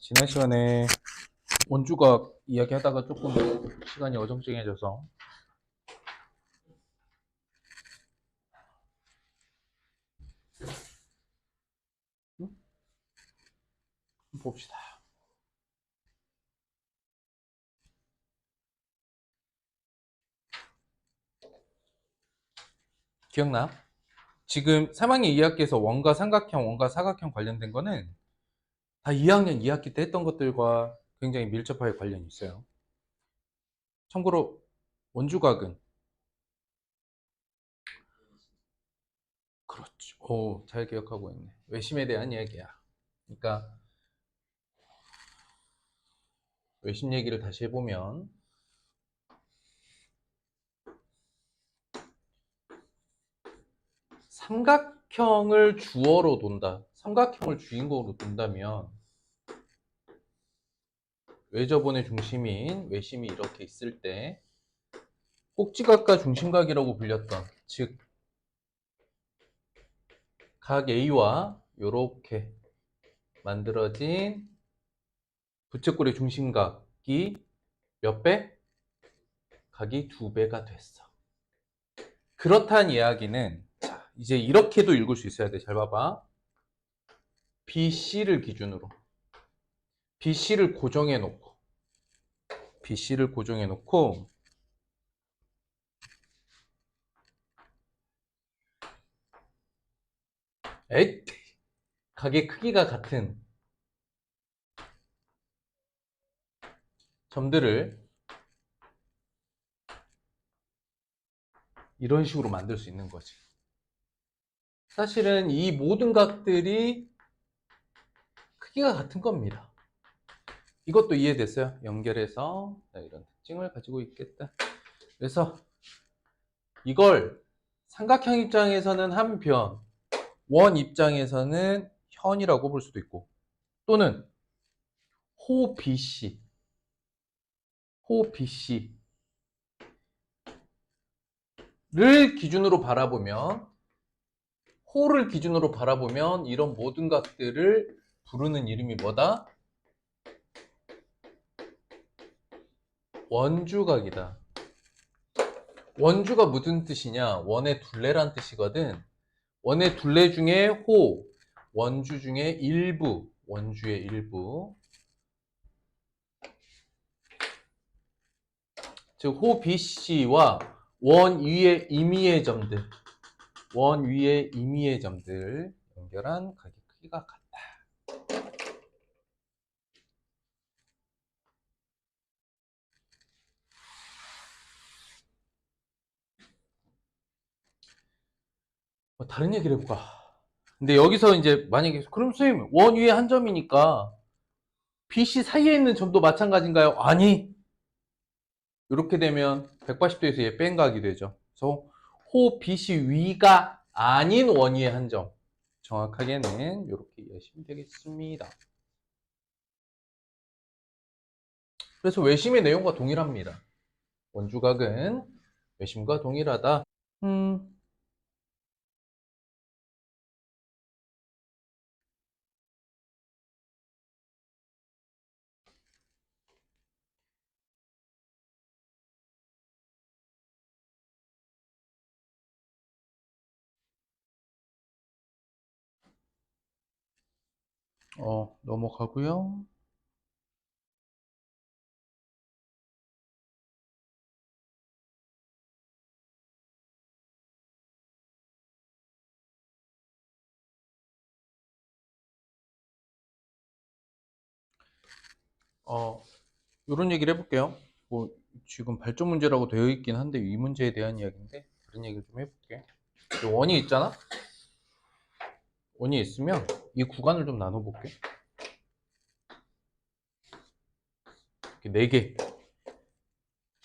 지난 시간에 원주각 이야기하다가 조금 시간이 어정쩡해져서 봅시다. 기억나? 지금 3학년 2학기에서 원과 삼각형, 원과 사각형 관련된 거는 다 2학년 2학기 때 했던 것들과 굉장히 밀접하게 관련이 있어요. 참고로 원주각은 그렇죠. 오, 잘 기억하고 있네. 외심에 대한 이야기야. 그러니까 외심 얘기를 다시 해보면 삼각형을 주어로 둔다. 삼각형을 주인공으로 둔다면 외접원의 중심인 외심이 이렇게 있을 때 꼭지각과 중심각이라고 불렸던, 즉 각 A와 이렇게 만들어진 부채꼴의 중심각이 몇 배? 각이 2배가 됐어. 그렇다는 이야기는, 자, 이제 이렇게도 읽을 수 있어야 돼. 잘 봐봐. BC를 기준으로 BC를 고정해 놓고 각의 크기가 같은 점들을 이런 식으로 만들 수 있는 거지. 사실은 이 모든 각들이 크기가 같은 겁니다. 이것도 이해됐어요? 연결해서 이런 특징을 가지고 있겠다. 그래서 이걸 삼각형 입장에서는 한 변, 원 입장에서는 현이라고 볼 수도 있고, 또는 호 BC를 기준으로 바라보면, 호를 기준으로 바라보면 이런 모든 각들을 부르는 이름이 뭐다? 원주각이다. 원주가 무슨 뜻이냐? 원의 둘레란 뜻이거든. 원의 둘레 중에 호, 원주 중에 일부, 원주의 일부. 즉, 호 BC와 원 위의 임의의 점들, 연결한 각의 크기가 같다. 다른 얘기를 해볼까? 근데 여기서 이제 만약에, 그럼 선생님, 원 위에 한 점이니까 BC 사이에 있는 점도 마찬가지인가요? 아니, 이렇게 되면 180도에서 얘 뺀 각이 되죠. 그래서 호 BC 위가 아닌 원 위의 한 점, 정확하게는 이렇게 이해하시면 되겠습니다. 그래서 외심의 내용과 동일합니다. 원주각은 외심과 동일하다. 넘어가고요. 이런 얘기를 해볼게요. 뭐 지금 발전 문제라고 되어 있긴 한데 이 문제에 대한 이야기인데 그런 얘기를 좀 해볼게. 원이 있잖아. 원이 있으면 이 구간을 좀 나눠볼게. 이렇게 4개.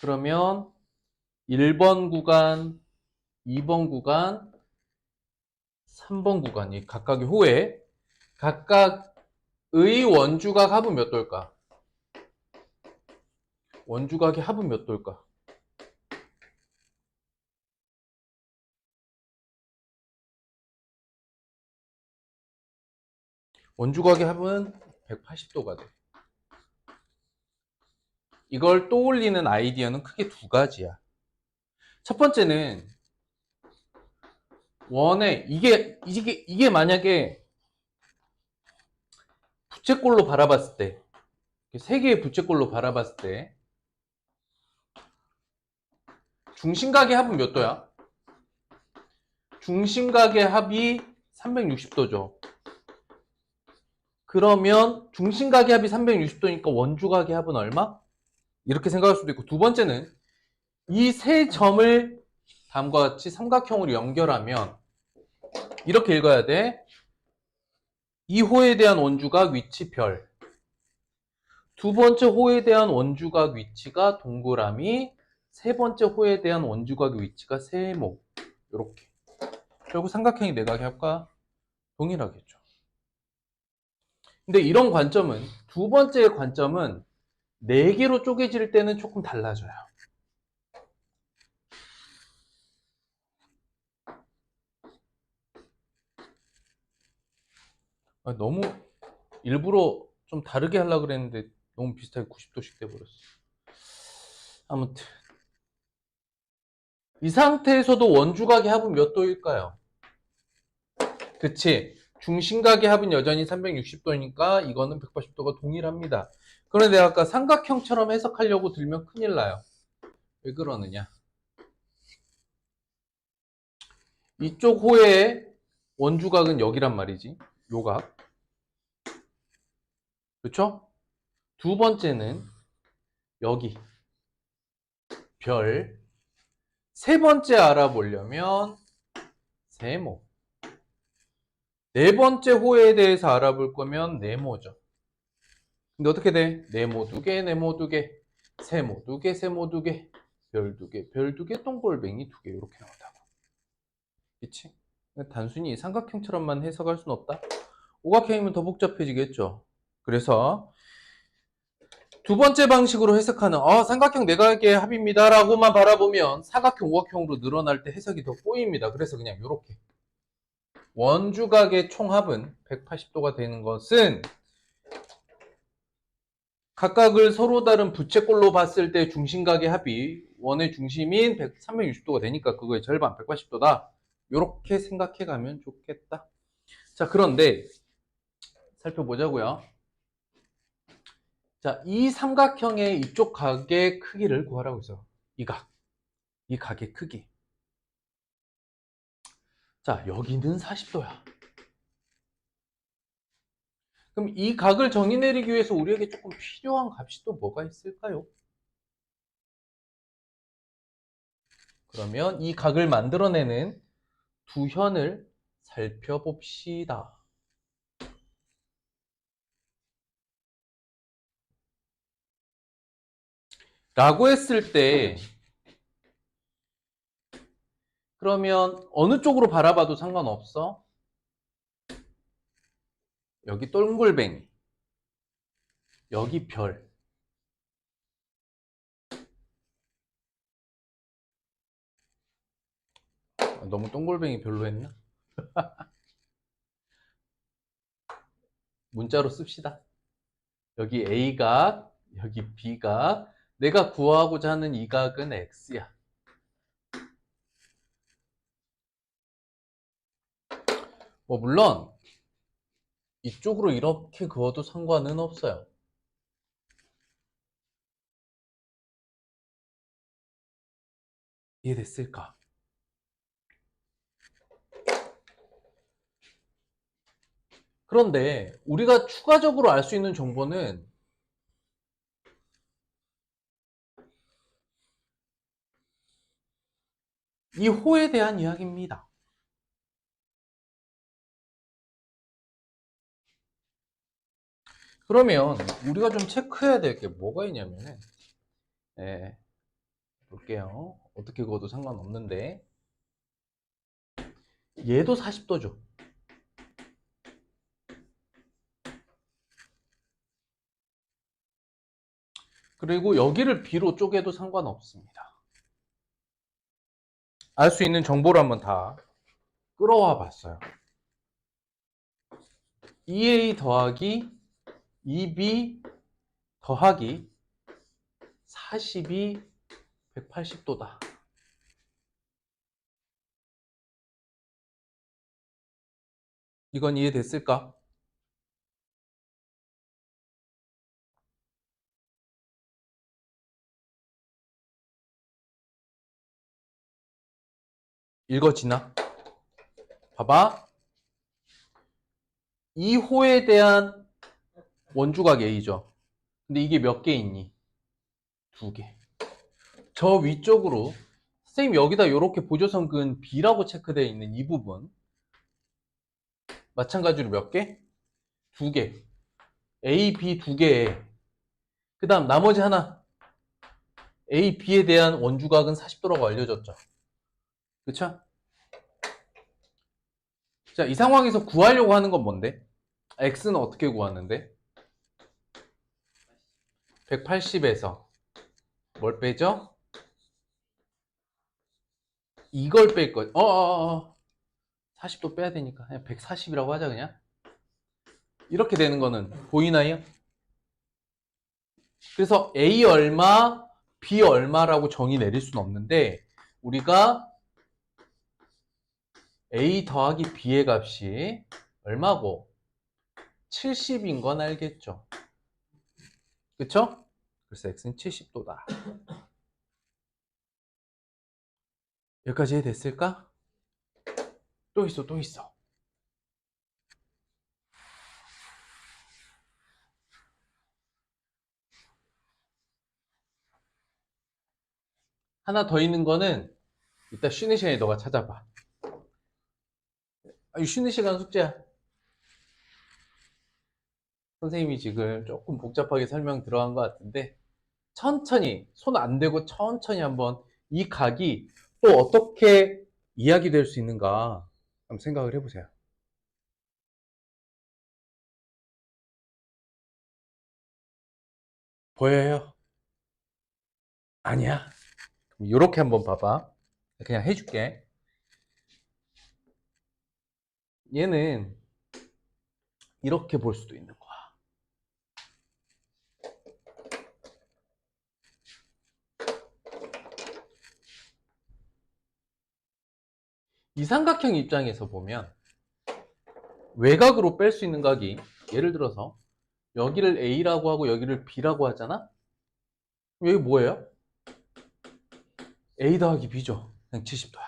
그러면 1번 구간, 2번 구간, 3번 구간이 각각의 호에 각각의 원주각 합은 몇 돌까? 원주각의 합은 몇 돌까? 원주각의 합은 180도가 돼. 이걸 떠올리는 아이디어는 크게 두 가지야. 첫 번째는 원에 이게 만약에 부채꼴로 바라봤을 때, 세 개의 부채꼴로 바라봤을 때 중심각의 합은 몇 도야? 중심각의 합이 360도죠. 그러면 중심각의 합이 360도니까 원주각의 합은 얼마? 이렇게 생각할 수도 있고, 두 번째는 이 세 점을 다음과 같이 삼각형으로 연결하면 이렇게 읽어야 돼. 이 호에 대한 원주각 위치 별. 두 번째 호에 대한 원주각 위치가 동그라미. 세 번째 호에 대한 원주각 위치가 세모. 이렇게. 결국 삼각형이 내각의 합과 동일하겠죠. 근데 이런 관점은, 두 번째 관점은 4개로 쪼개질 때는 조금 달라져요. 너무 일부러 좀 다르게 하려고 그랬는데 너무 비슷하게 90도씩 돼버렸어. 아무튼 이 상태에서도 원주각의 합은 몇 도일까요? 그치? 중심각의 합은 여전히 360도니까 이거는 180도가 동일합니다. 그런데 아까 삼각형처럼 해석하려고 들면 큰일 나요. 왜 그러느냐? 이쪽 호의 원주각은 여기란 말이지. 요 각. 그렇죠? 두 번째는 여기 별. 세 번째 알아보려면 세모. 네 번째 호에 대해서 알아볼 거면 네모죠. 근데 어떻게 돼? 네모 두 개, 네모 두 개, 세모 두 개, 세모 두 개, 별 두 개, 별 두 개, 동글뱅이 두 개 이렇게 나온다고. 그치? 단순히 삼각형처럼만 해석할 수는 없다. 오각형이면 더 복잡해지겠죠. 그래서 두 번째 방식으로 해석하는 삼각형 내각의 합입니다 라고만 바라보면 사각형, 오각형으로 늘어날 때 해석이 더 꼬입니다. 그래서 그냥 이렇게 원주각의 총합은 180도가 되는 것은 각각을 서로 다른 부채꼴로 봤을 때 중심각의 합이 원의 중심인 360도가 되니까 그거의 절반 180도다. 이렇게 생각해 가면 좋겠다. 자, 그런데 살펴보자고요. 자, 이 삼각형의 이쪽 각의 크기를 구하라고 했어요. 이 각. 이 각의 크기. 자, 여기는 40도야. 그럼 이 각을 정의 내리기 위해서 우리에게 조금 필요한 값이 또 뭐가 있을까요? 그러면 이 각을 만들어내는 두 현을 살펴봅시다. 라고 했을 때 그러면 어느 쪽으로 바라봐도 상관없어? 여기 동글뱅이, 여기 별. 너무 동글뱅이 별로 했나? 문자로 씁시다. 여기 A각, 여기 B각. 내가 구하고자 하는 이 각은 X야. 물론 이쪽으로 이렇게 그어도 상관은 없어요. 이해됐을까? 그런데 우리가 추가적으로 알 수 있는 정보는 이 호에 대한 이야기입니다. 그러면 우리가 좀 체크해야 될 게 뭐가 있냐면은 볼게요. 어떻게 그어도 상관없는데 얘도 40도죠. 그리고 여기를 B로 쪼개도 상관없습니다. 알 수 있는 정보를 한번 다 끌어와 봤어요. 2A 더하기 2B 더하기 40이 180도다. 이건 이해됐을까? 읽어지나? 봐봐. 2호에 대한 원주각 A죠. 근데 이게 몇 개 있니? 2개. 저 위쪽으로 선생님 여기다 이렇게 보조선 근 B라고 체크되어 있는 이 부분 마찬가지로 몇 개? 2개. A, B 2개에 그 다음 나머지 하나 A, B에 대한 원주각은 40도라고 알려졌죠. 그쵸? 자, 이 상황에서 구하려고 하는 건 뭔데? X는 어떻게 구하는데? 180에서 뭘 빼죠? 이걸 뺄 거예요. 40도 빼야 되니까 그냥 140이라고 하자 그냥. 이렇게 되는 거는 보이나요? 그래서 A 얼마, B 얼마라고 정의 내릴 수는 없는데 우리가 A 더하기 B의 값이 얼마고? 70인 건 알겠죠? 그쵸? 그래서 X는 70도다. 여기까지 이해됐을까? 또 있어, 또 있어. 하나 더 있는 거는 이따 쉬는 시간에 너가 찾아봐. 쉬는 시간 숙제야. 선생님이 지금 조금 복잡하게 설명 들어간 것 같은데 천천히 손 안 대고 천천히 한번 이 각이 또 어떻게 이야기될 수 있는가 한번 생각을 해보세요. 보여요? 아니야? 이렇게 한번 봐봐. 그냥 해줄게. 얘는 이렇게 볼 수도 있는 거야. 이 삼각형 입장에서 보면 외곽으로 뺄 수 있는 각이 예를 들어서 여기를 A라고 하고 여기를 B라고 하잖아? 여기 뭐예요? A 더하기 B죠. 그냥 70도야.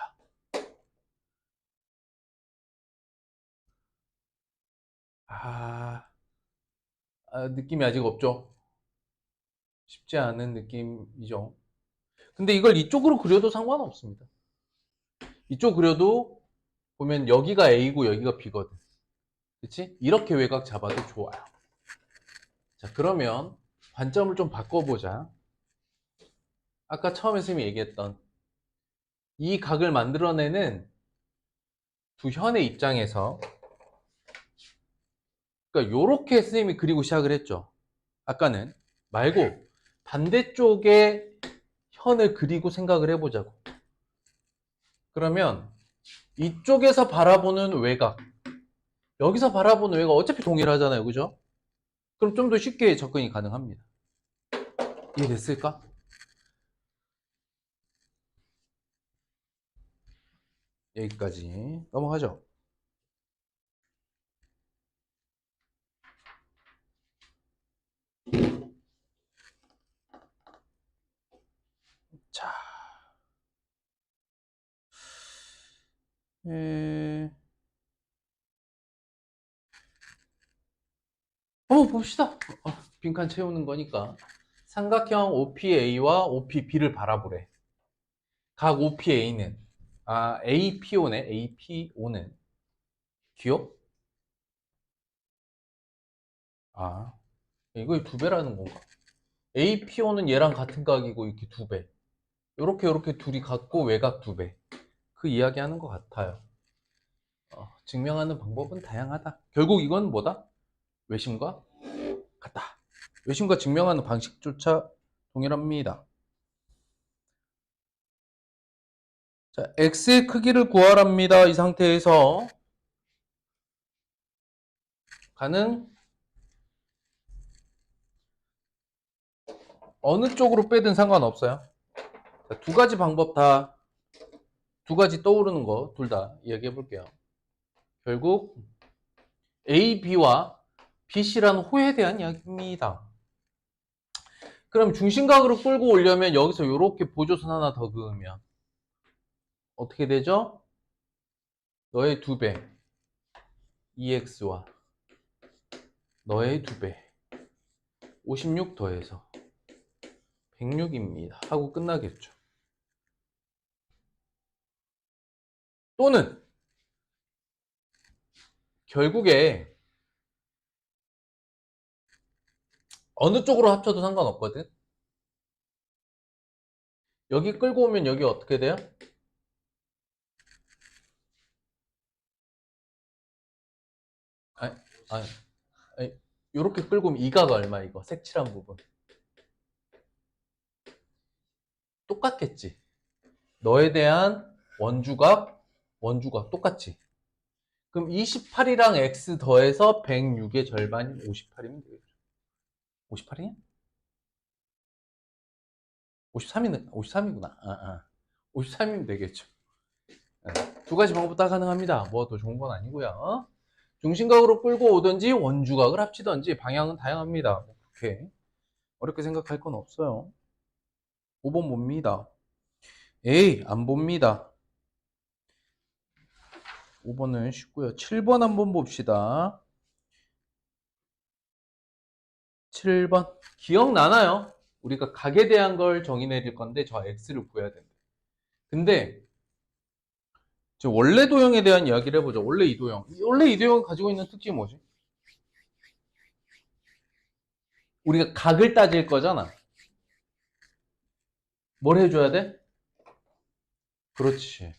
느낌이 아직 없죠? 쉽지 않은 느낌이죠. 근데 이걸 이쪽으로 그려도 상관없습니다. 이쪽 그려도 보면 여기가 A고 여기가 B거든. 그치? 이렇게 외곽 잡아도 좋아요. 자, 그러면 관점을 좀 바꿔보자. 아까 처음에 선생님이 얘기했던 이 각을 만들어내는 두 현의 입장에서 그러니까 요렇게 선생님이 그리고 시작을 했죠. 아까는 말고 반대쪽에 현을 그리고 생각을 해보자고. 그러면 이쪽에서 바라보는 외곽 여기서 바라보는 외곽 어차피 동일하잖아요. 그죠? 그럼 좀 더 쉽게 접근이 가능합니다. 이해됐을까? 여기까지 넘어가죠. 자, 봅시다. 빈칸 채우는 거니까. 삼각형 OPA와 OPB를 바라보래. 각 OPA는, APO네. APO는. 기억? 이거 두 배라는 건가? APO는 얘랑 같은 각이고, 이렇게 두 배. 요렇게 둘이 같고, 외곽 두 배. 그 이야기 하는 것 같아요. 증명하는 방법은 다양하다. 결국 이건 뭐다? 외심과 같다. 외심과 증명하는 방식조차 동일합니다. 자, x의 크기를 구하랍니다. 이 상태에서 가능? 어느 쪽으로 빼든 상관없어요. 자, 두 가지 방법 다, 두 가지 떠오르는 거 둘 다 이야기해 볼게요. 결국 A, B와 B, C라는 호에 대한 이야기입니다. 그럼 중심각으로 끌고 오려면 여기서 이렇게 보조선 하나 더 그으면 어떻게 되죠? 너의 2배 2x와 너의 2배 56 더해서 106입니다 하고 끝나겠죠. 또는 결국에 어느 쪽으로 합쳐도 상관없거든. 여기 끌고 오면 여기 어떻게 돼요? 아니, 아니, 아니, 요렇게 끌고 오면 이가가 얼마 이거 색칠한 부분 똑같겠지. 너에 대한 원주각 똑같지. 그럼 28이랑 x 더해서 106의 절반인 58이면 되겠죠. 58이냐? 53이구나. 53이면 되겠죠. 두 가지 방법 다 가능합니다. 뭐 더 좋은 건 아니고요. 중심각으로 끌고 오든지 원주각을 합치든지 방향은 다양합니다. 그렇게 어렵게 생각할 건 없어요. 5번 봅니다. 에이, 안 봅니다. 5번은 쉽고요. 7번 한번 봅시다. 7번. 기억나나요? 우리가 각에 대한 걸 정의 내릴 건데 저 x를 구해야 된다. 근데 원래 도형에 대한 이야기를 해보죠. 원래 이 도형. 원래 이 도형이 가지고 있는 특징이 뭐지? 우리가 각을 따질 거잖아. 뭘 해줘야 돼? 그렇지.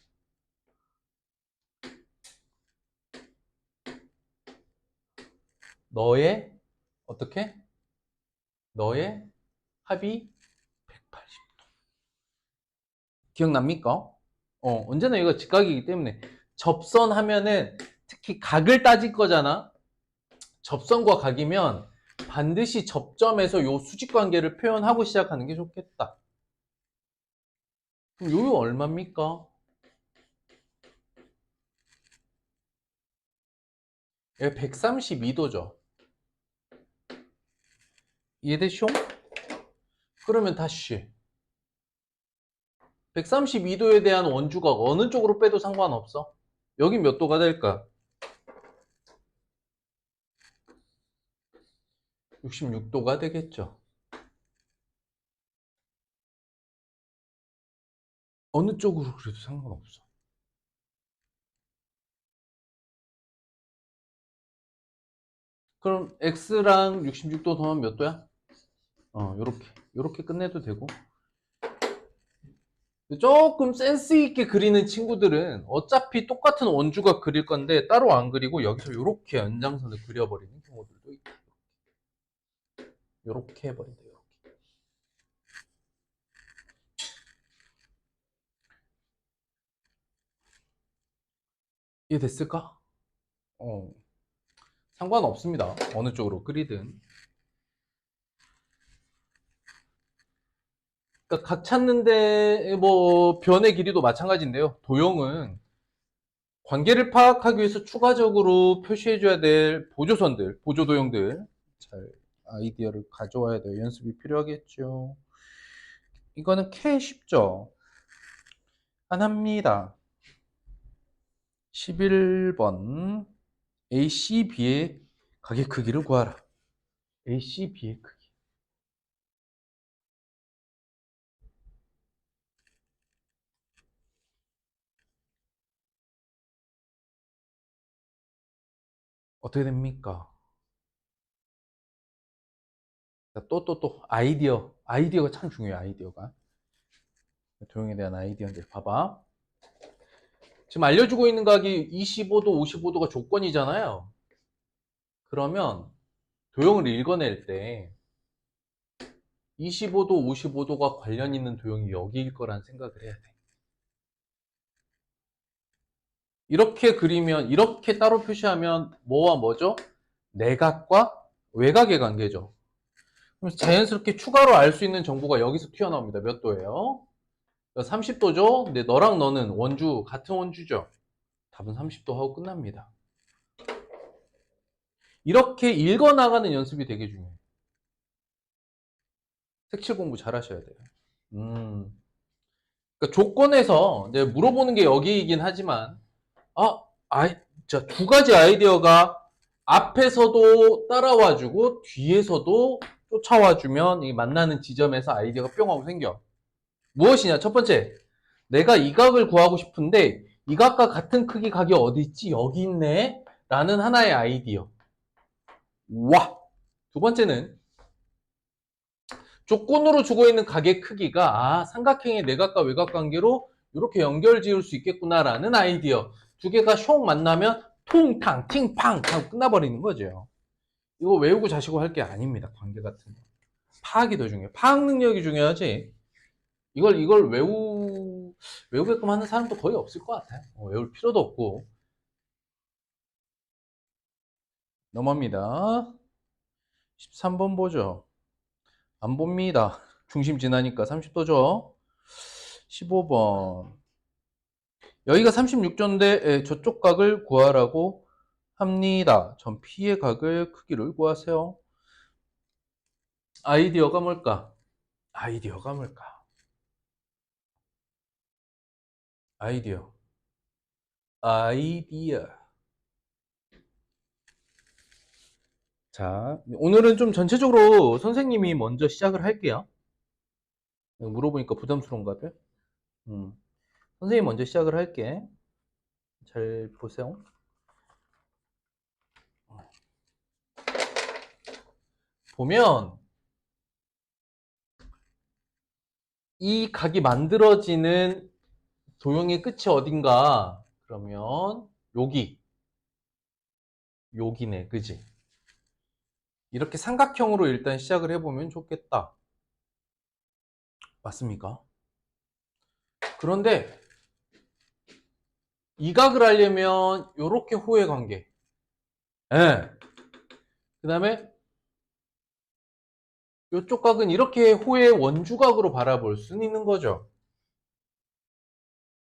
너의 어떻게? 너의 합이 180도. 기억납니까? 언제나 이거 직각이기 때문에 접선 하면은 특히 각을 따질 거잖아. 접선과 각이면 반드시 접점에서 요 수직 관계를 표현하고 시작하는 게 좋겠다. 그럼 요요 얼마입니까? 얘 132도죠. 이해되쇼? 그러면 다시 132도에 대한 원주각 어느 쪽으로 빼도 상관없어. 여기 몇 도가 될까? 66도가 되겠죠. 어느 쪽으로 그래도 상관없어. 그럼 x랑 66도 더하면 몇 도야? 요렇게 끝내도 되고. 조금 센스 있게 그리는 친구들은 어차피 똑같은 원주각 그릴 건데 따로 안 그리고 여기서 요렇게 연장선을 그려버리는 경우들도 있다. 요렇게 해버린다. 요렇게. 이해됐을까? 상관없습니다. 어느 쪽으로 그리든. 그러니까 각 찾는데 뭐 변의 길이도 마찬가지인데요. 도형은 관계를 파악하기 위해서 추가적으로 표시해줘야 될 보조선들, 보조도형들 잘 아이디어를 가져와야 돼요. 연습이 필요하겠죠. 이거는 K 쉽죠? 안 합니다. 11번 ACB의 각의 크기를 구하라. ACB의 크기. 어떻게 됩니까? 또 아이디어가 참 중요해요. 아이디어가 도형에 대한 아이디어인데 봐봐. 지금 알려주고 있는 각이 25도, 55도가 조건이잖아요. 그러면 도형을 읽어낼 때 25도, 55도가 관련 있는 도형이 여기일 거란 생각을 해야 돼. 이렇게 그리면, 이렇게 따로 표시하면 뭐와 뭐죠? 내각과 외각의 관계죠. 그래서 자연스럽게 추가로 알 수 있는 정보가 여기서 튀어나옵니다. 몇 도예요? 30도죠? 근데 너랑 너는 원주, 같은 원주죠? 답은 30도 하고 끝납니다. 이렇게 읽어나가는 연습이 되게 중요해요. 색칠 공부 잘 하셔야 돼요. 그러니까 조건에서 이제 물어보는 게 여기이긴 하지만, 자, 두 가지 아이디어가 앞에서도 따라와주고 뒤에서도 쫓아와주면 이 만나는 지점에서 아이디어가 뿅 하고 생겨. 무엇이냐? 첫 번째, 내가 이 각을 구하고 싶은데 이 각과 같은 크기 각이 어디 있지? 여기 있네? 라는 하나의 아이디어. 와! 두 번째는 조건으로 주고 있는 각의 크기가 삼각형의 내각과 외각 관계로 이렇게 연결 지을 수 있겠구나라는 아이디어. 두 개가 숑 만나면 퉁탕 팅팡 하고 끝나버리는 거죠. 이거 외우고 자시고 할 게 아닙니다. 관계 같은 거. 파악이 더 중요해요. 파악 능력이 중요하지. 이걸 외우게끔 하는 사람도 거의 없을 것 같아요. 외울 필요도 없고. 넘어갑니다. 13번 보죠. 안 봅니다. 중심 지나니까 30도죠. 15번. 여기가 36도인데 저쪽 각을 구하라고 합니다. 전 P의 각을 크기를 구하세요. 아이디어가 뭘까? 아이디어가 뭘까? 아이디어. 자, 오늘은 좀 전체적으로 선생님이 먼저 시작을 할게요. 물어보니까 부담스러운가 봐요. 선생님 먼저 시작을 할게. 잘 보세요. 보면 이 각이 만들어지는 도형의 끝이 어딘가? 그러면 여기네, 그지? 이렇게 삼각형으로 일단 시작을 해보면 좋겠다. 맞습니까? 그런데 이 각을 하려면 이렇게 호의 관계. 예. 그 다음에 이쪽 각은 이렇게 호의 원주각으로 바라볼 수는 있는 거죠.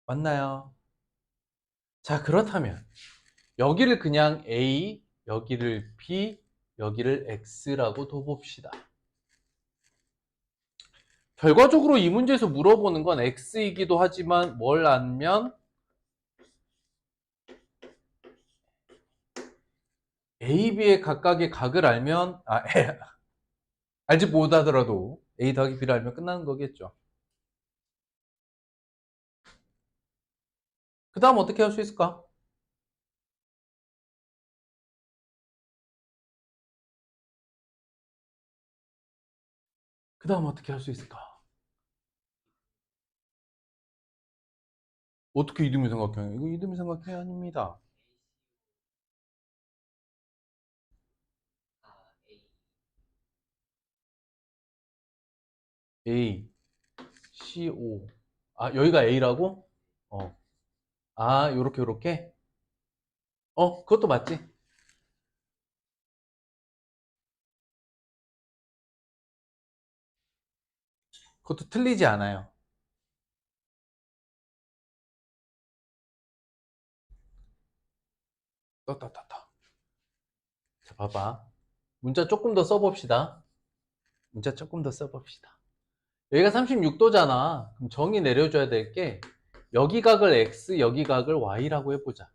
맞나요? 자, 그렇다면 여기를 그냥 A, 여기를 B, 여기를 X라고 둬봅시다. 결과적으로 이 문제에서 물어보는 건 X이기도 하지만 뭘 알면 A, B의 각각의 각을 알면 알지 못하더라도 A 더하기 B를 알면 끝나는 거겠죠. 그 다음 어떻게 할 수 있을까? 그 다음 어떻게 할 수 있을까? 어떻게 이등변 삼각형이에요? 이거 이등변 삼각형이 아닙니다. A, CO. 여기가 A라고? 어. 요렇게? 그것도 맞지? 그것도 틀리지 않아요. 떴. 자, 봐봐. 문자 조금 더 써봅시다. 여기가 36도잖아. 그럼 정의 내려줘야 될 게, 여기 각을 X, 여기 각을 Y라고 해보자.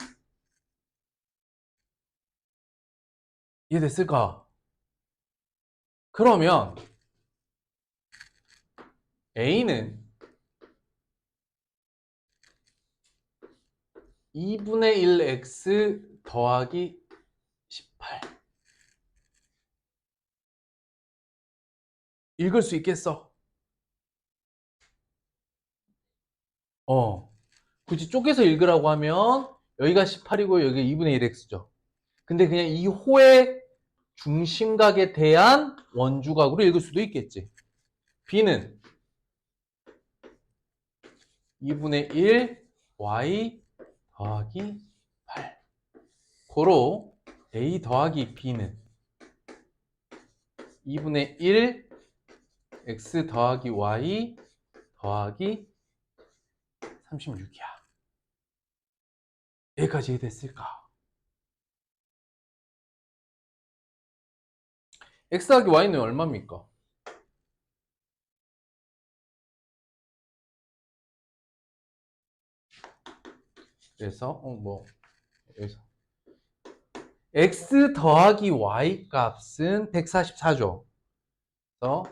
이해됐을까? 그러면 A는 2분의 1X 더하기 18. 읽을 수 있겠어? 굳이 쪼개서 읽으라고 하면 여기가 18이고 여기가 2분의 1X죠. 근데 그냥 이 호의 중심각에 대한 원주각으로 읽을 수도 있겠지. B는 2분의 1 Y 더하기 8. 고로 A 더하기 B는 2분의 1 x 더하기 y 더하기 36이야. 여기까지 이해됐을까? x 더하기 y는 얼마입니까? 그래서 여기서 x 더하기 y 값은 144죠. 그래서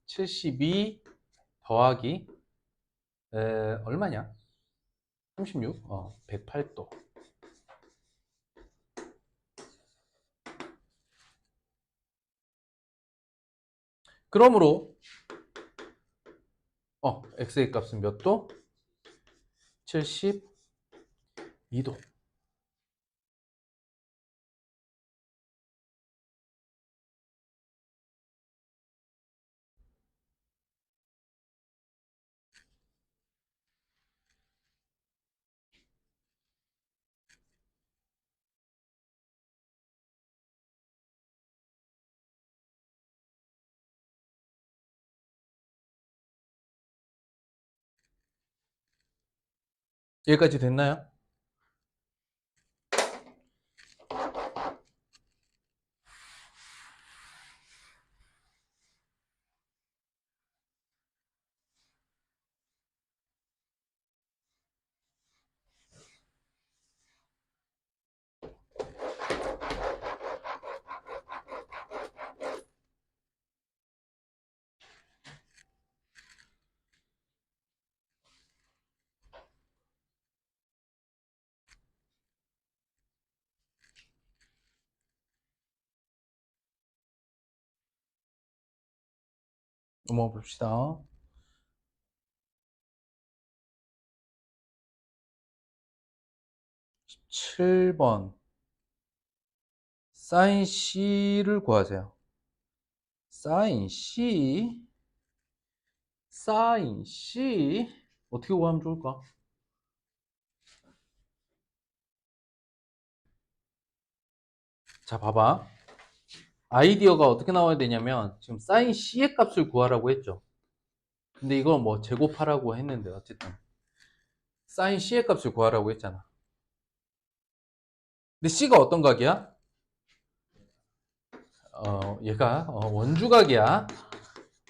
72 더하기 얼마냐? 36? 108도. 그러므로 x의 값은 몇 도? 72도. 여기까지 됐나요? 넘어가 봅시다. 17번 사인 C를 구하세요. 사인 C 어떻게 구하면 좋을까? 자, 봐봐. 아이디어가 어떻게 나와야 되냐면 지금 사인 C의 값을 구하라고 했죠. 근데 이거 뭐 제곱하라고 했는데 어쨌든 사인 C의 값을 구하라고 했잖아. 근데 C가 어떤 각이야? 얘가 원주각이야.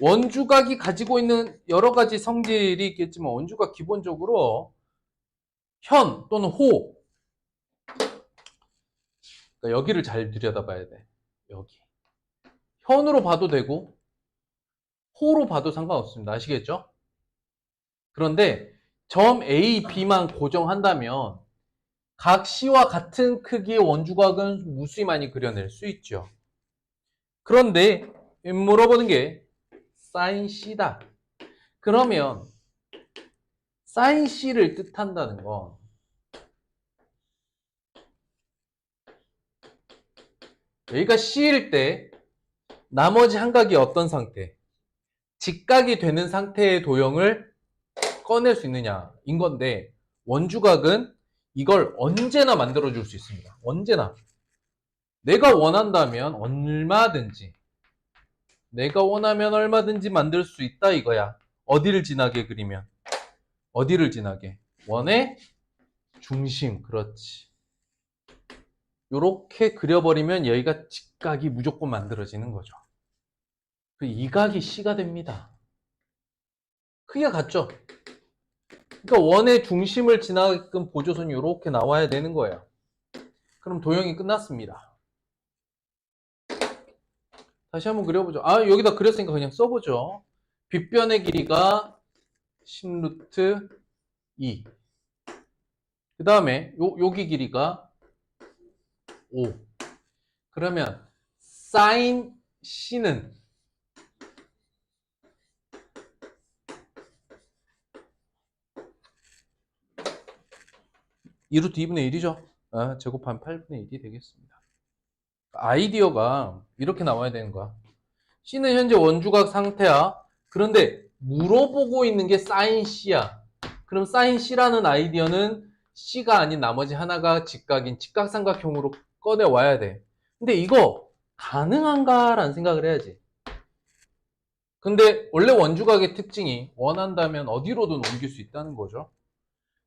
원주각이 가지고 있는 여러 가지 성질이 있겠지만 원주각 기본적으로 현 또는 호, 그러니까 여기를 잘 들여다봐야 돼. 여기 현으로 봐도 되고 호로 봐도 상관없습니다. 아시겠죠? 그런데 점 A, B만 고정한다면 각 C와 같은 크기의 원주각은 무수히 많이 그려낼 수 있죠. 그런데 물어보는 게 사인 C다. 그러면 사인 C를 뜻한다는 건 여기가 C일 때 나머지 한 각이 어떤 상태? 직각이 되는 상태의 도형을 꺼낼 수 있느냐인 건데 원주각은 이걸 언제나 만들어줄 수 있습니다. 언제나. 내가 원한다면 얼마든지 만들 수 있다 이거야. 어디를 지나게 그리면? 어디를 지나게? 원의 중심. 그렇지. 요렇게 그려버리면 여기가 직각이 무조건 만들어지는 거죠. 이 각이 C가 됩니다. 크기가 같죠? 그러니까 원의 중심을 지나게끔 보조선이 이렇게 나와야 되는 거예요. 그럼 도형이 끝났습니다. 다시 한번 그려보죠. 여기다 그렸으니까 그냥 써보죠. 빗변의 길이가 10루트 2. 그 다음에 여기 길이가 5. 그러면 사인 C는 2루트 2분의 1이죠. 제곱하면 8분의 1이 되겠습니다. 아이디어가 이렇게 나와야 되는 거야. C는 현재 원주각 상태야. 그런데 물어보고 있는 게 사인 C야. 그럼 사인 C라는 아이디어는 C가 아닌 나머지 하나가 직각인 직각삼각형으로 꺼내와야 돼. 근데 이거 가능한가? 라는 생각을 해야지. 근데 원래 원주각의 특징이 원한다면 어디로든 옮길 수 있다는 거죠.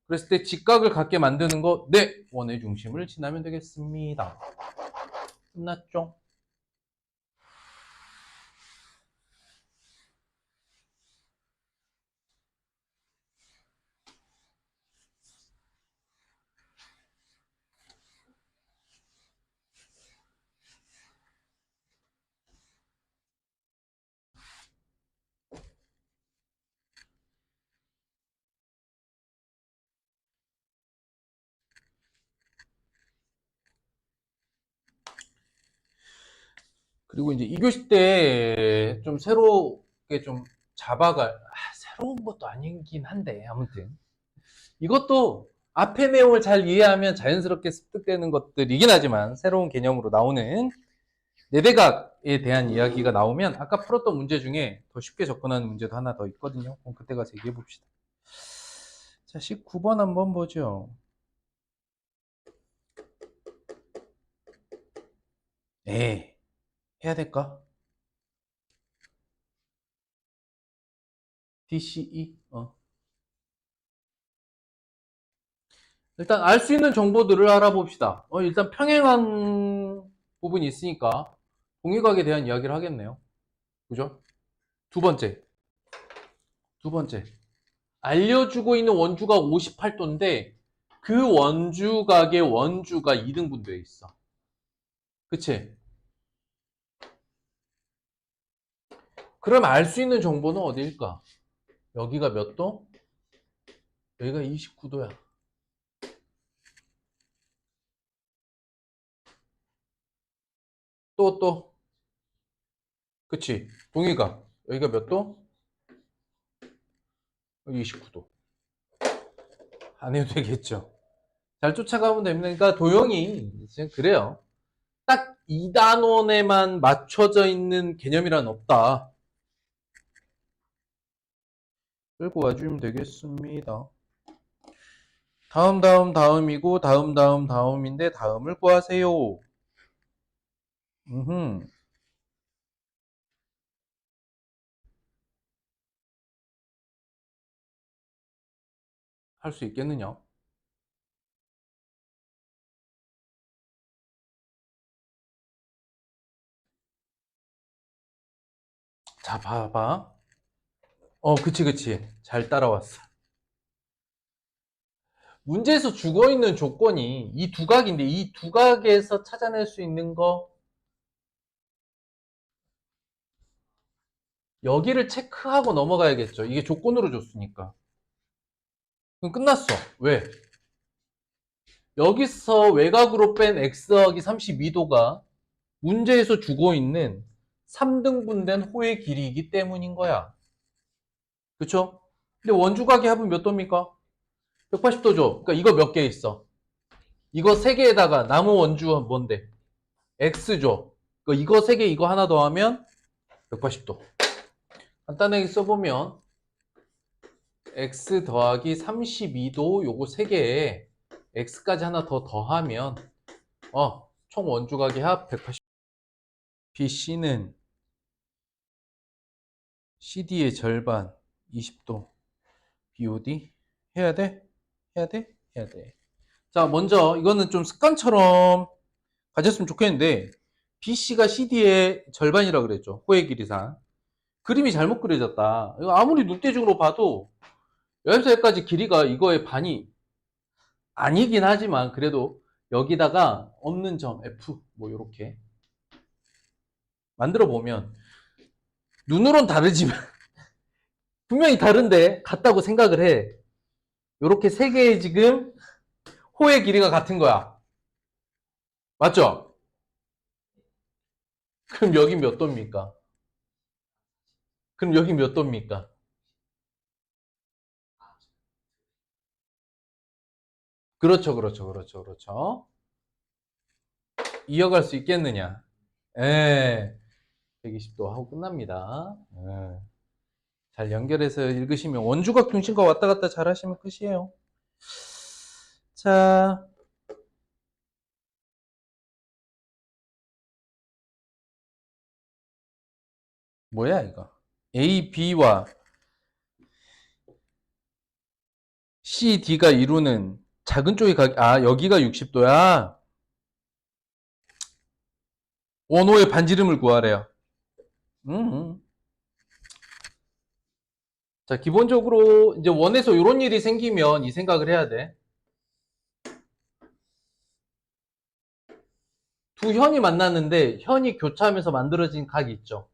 그랬을 때 직각을 갖게 만드는 거, 네, 원의 중심을 지나면 되겠습니다. 끝났죠? 그리고 이제 2교시 때 좀 새롭게 좀 잡아갈, 새로운 것도 아니긴 한데, 아무튼. 이것도 앞의 내용을 잘 이해하면 자연스럽게 습득되는 것들이긴 하지만, 새로운 개념으로 나오는 내대각에 대한 이야기가 나오면, 아까 풀었던 문제 중에 더 쉽게 접근하는 문제도 하나 더 있거든요. 그럼 그때 가서 얘기해 봅시다. 자, 19번 한번 보죠. 해야 될까? DCE? 일단 알 수 있는 정보들을 알아봅시다. 일단 평행한 부분이 있으니까 동위각에 대한 이야기를 하겠네요. 그죠? 두 번째. 알려주고 있는 원주가 58도인데 그 원주각의 원주가 2등분되어 있어. 그치? 그럼 알 수 있는 정보는 어디일까? 여기가 몇 도? 여기가 29도야. 또. 그치? 동위각. 여기가 몇 도? 여기 29도. 안 해도 되겠죠. 잘 쫓아가면 됩니다. 그러니까 도형이 지금 그래요. 딱 2단원에만 맞춰져 있는 개념이란 없다. 끌고 와주면 되겠습니다. 다음이고 다음인데 다음을 구하세요. 할 수 있겠느냐? 자, 봐봐. 그치. 잘 따라왔어. 문제에서 죽어있는 조건이 이 두각인데 이 두각에서 찾아낼 수 있는 거 여기를 체크하고 넘어가야겠죠. 이게 조건으로 줬으니까. 그럼 끝났어. 왜? 여기서 외곽으로 뺀 x하기 32도가 문제에서 주고 있는 3등분된 호의 길이이기 때문인 거야. 그쵸? 근데 원주각의 합은 몇 도입니까? 180도죠. 그러니까 이거 몇 개 있어? 이거 3개에다가 나무 원주가 뭔데? x죠. 그러니까 이거 3개 이거 하나 더하면 180도. 간단하게 써보면 x 더하기 32도 요거 3개에 x까지 하나 더 더하면 총 원주각의 합 180. BC는 CD의 절반 20도. BOD 해야 돼? 해야 돼? 해야 돼. 자, 먼저 이거는 좀 습관처럼 가졌으면 좋겠는데 BC가 CD의 절반이라 그랬죠. 호의 길이상. 그림이 잘못 그려졌다. 이거 아무리 눈대중으로 봐도 여기서 여기까지 길이가 이거의 반이 아니긴 하지만 그래도 여기다가 없는 점 F 뭐 이렇게 만들어 보면 눈으론 다르지만 분명히 다른데 같다고 생각을 해. 이렇게 세 개의 지금 호의 길이가 같은 거야. 맞죠? 그럼 여기 몇 도입니까? 그럼 여기 몇 도입니까? 그렇죠. 이어갈 수 있겠느냐? 예. 120도 하고 끝납니다. 예. 잘 연결해서 읽으시면 원주각 중심과 왔다 갔다 잘 하시면 끝이에요. 자, 뭐야 이거? A, B와 C, D가 이루는 작은 쪽의 여기가 60도야. 원호의 반지름을 구하래요. 음. 자, 기본적으로 이제 원에서 이런 일이 생기면 이 생각을 해야 돼. 두 현이 만났는데 현이 교차하면서 만들어진 각이 있죠.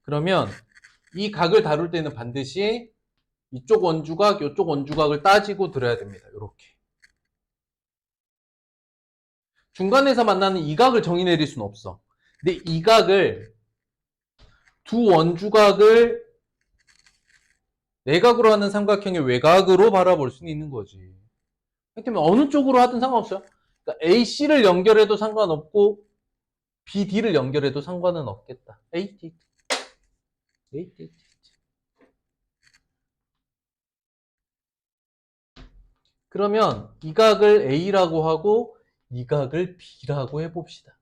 그러면 이 각을 다룰 때는 반드시 이쪽 원주각, 이쪽 원주각을 따지고 들어야 됩니다. 이렇게. 중간에서 만나는 이 각을 정의 내릴 수는 없어. 근데 이 각을 두 원주각을 내각으로 하는 삼각형의 외곽으로 바라볼 수는 있는 거지. 그렇기 때문에 어느 쪽으로 하든 상관없어요. 그러니까 AC를 연결해도 상관없고 BD를 연결해도 상관은 없겠다. AD. AD. 그러면 이 각을 A라고 하고 이 각을 B라고 해봅시다.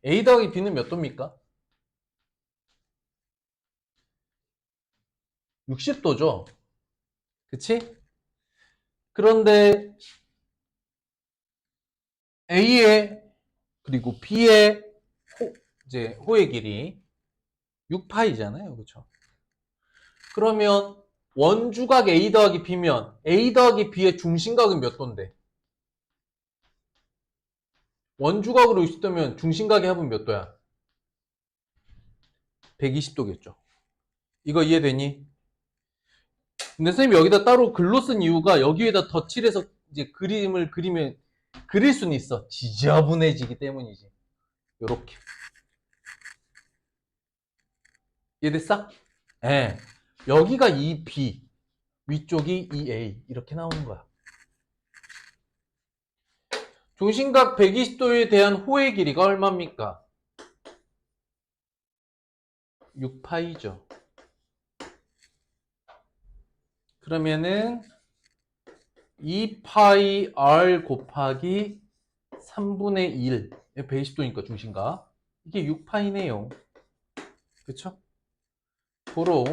A 더하기 B는 몇 도입니까? 60도죠. 그치? 그런데 A의 그리고 B의 이제 호의 길이 6파이잖아요. 그렇죠? 그러면 원주각 A 더하기 B면 A 더하기 B의 중심각은 몇 도인데? 원주각으로 60도면 중심각의 합은 몇 도야? 120도겠죠. 이거 이해되니? 근데 선생님이 여기다 따로 글로 쓴 이유가 여기에다 덧칠해서 이제 그림을 그리면 그릴 수는 있어. 지저분해지기 때문이지. 요렇게. 이해됐어? 예. 네. 여기가 2B, 위쪽이 2A 이렇게 나오는 거야. 중심각 120도에 대한 호의 길이가 얼마입니까? 6파이죠. 그러면은 2파이 R 곱하기 3분의 1 120도니까 중심각 이게 6파이네요. 그쵸? 도로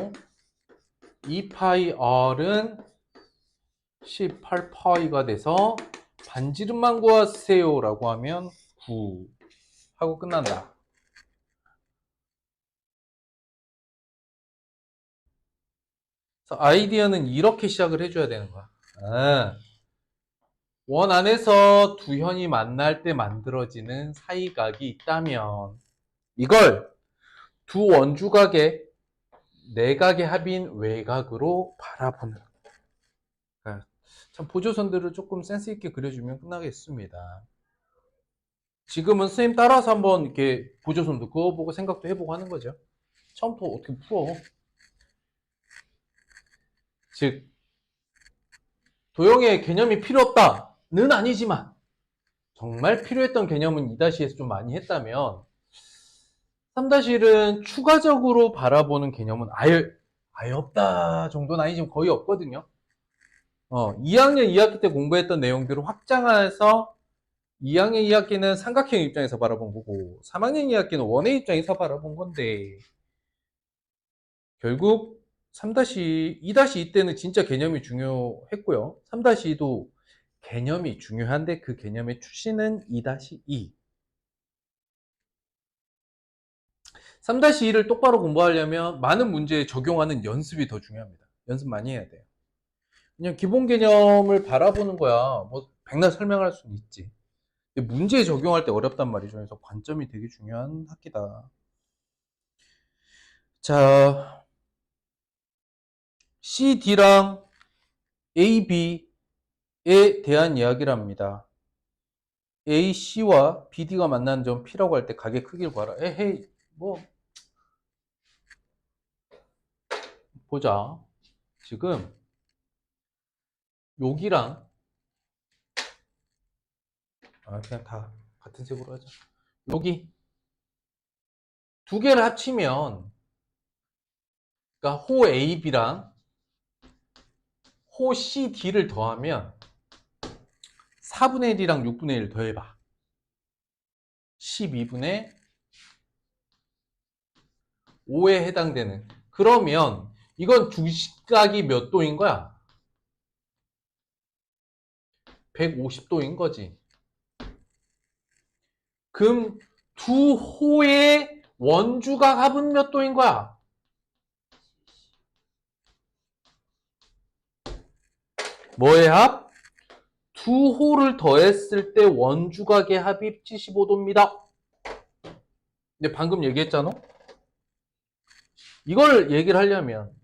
2파이 R은 18파이가 돼서 반지름만 구하세요 라고 하면 9 하고 끝난다. 그래서 아이디어는 이렇게 시작을 해줘야 되는 거야. 원 안에서 두 현이 만날 때 만들어지는 사이각이 있다면 이걸 두 원주각의 내각의 합인 외각으로 바라보는 거야. 참 보조선들을 조금 센스 있게 그려주면 끝나겠습니다. 지금은 선생님 따라서 한번 이렇게 보조선도 그어보고 생각도 해보고 하는 거죠. 처음부터 어떻게 풀어? 즉 도형의 개념이 필요 없다는 아니지만 정말 필요했던 개념은 2-에서 좀 많이 했다면 3-1은 추가적으로 바라보는 개념은 아예 없다 정도는 아니지만 거의 없거든요. 2학년 2학기 때 공부했던 내용들을 확장해서 2학년 2학기는 삼각형 입장에서 바라본 거고 3학년 2학기는 원의 입장에서 바라본 건데 결국 2-2 때는 진짜 개념이 중요했고요. 3-2도 개념이 중요한데 그 개념의 출시는 2-2. 3-2를 똑바로 공부하려면 많은 문제에 적용하는 연습이 더 중요합니다. 연습 많이 해야 돼요. 그냥 기본 개념을 바라보는 거야. 뭐 백날 설명할 수는 있지. 근데 문제에 적용할 때 어렵단 말이죠. 그래서 관점이 되게 중요한 학기다. 자, C, D랑 A, B에 대한 이야기를 합니다. A, C와 B, D가 만나는 점 P라고 할 때 각의 크기를 구하라. 에헤이, 뭐 보자. 지금 여기랑 그냥 다 같은 색으로 하자. 여기 두 개를 합치면 그러니까 호 AB랑 호 CD를 더하면 4분의 1이랑 6분의 1 더해봐. 12분의 5에 해당되는. 그러면 이건 주식각이 몇 도인 거야? 150도인 거지. 그럼 두 호의 원주각 합은 몇 도인 거야? 뭐의 합? 두 호를 더했을 때 원주각의 합이 75도입니다. 근데 방금 얘기했잖아? 이걸 얘기를 하려면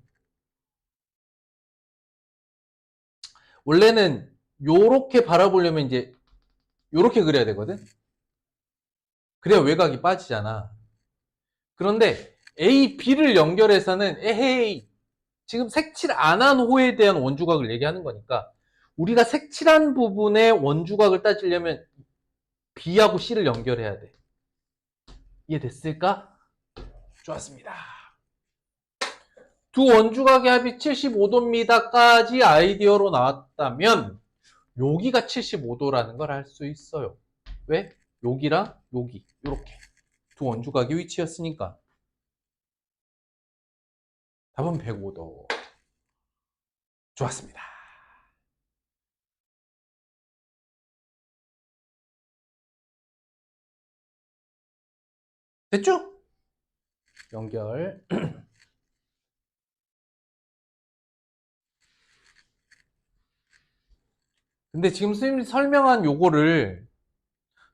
원래는 요렇게 바라보려면 이제 요렇게 그려야 되거든? 그래야 외곽이 빠지잖아. 그런데 A, B를 연결해서는 에헤이 지금 색칠 안 한 호에 대한 원주각을 얘기하는 거니까 우리가 색칠한 부분의 원주각을 따지려면 B하고 C를 연결해야 돼. 이해됐을까? 좋았습니다. 두 원주각의 합이 75도입니다까지 아이디어로 나왔다면 여기가 75도라는 걸 알 수 있어요. 왜? 여기랑 여기 이렇게 두 원주각의 위치였으니까. 답은 105도. 좋았습니다. 됐죠? 연결. 근데 지금 선생님이 설명한 요거를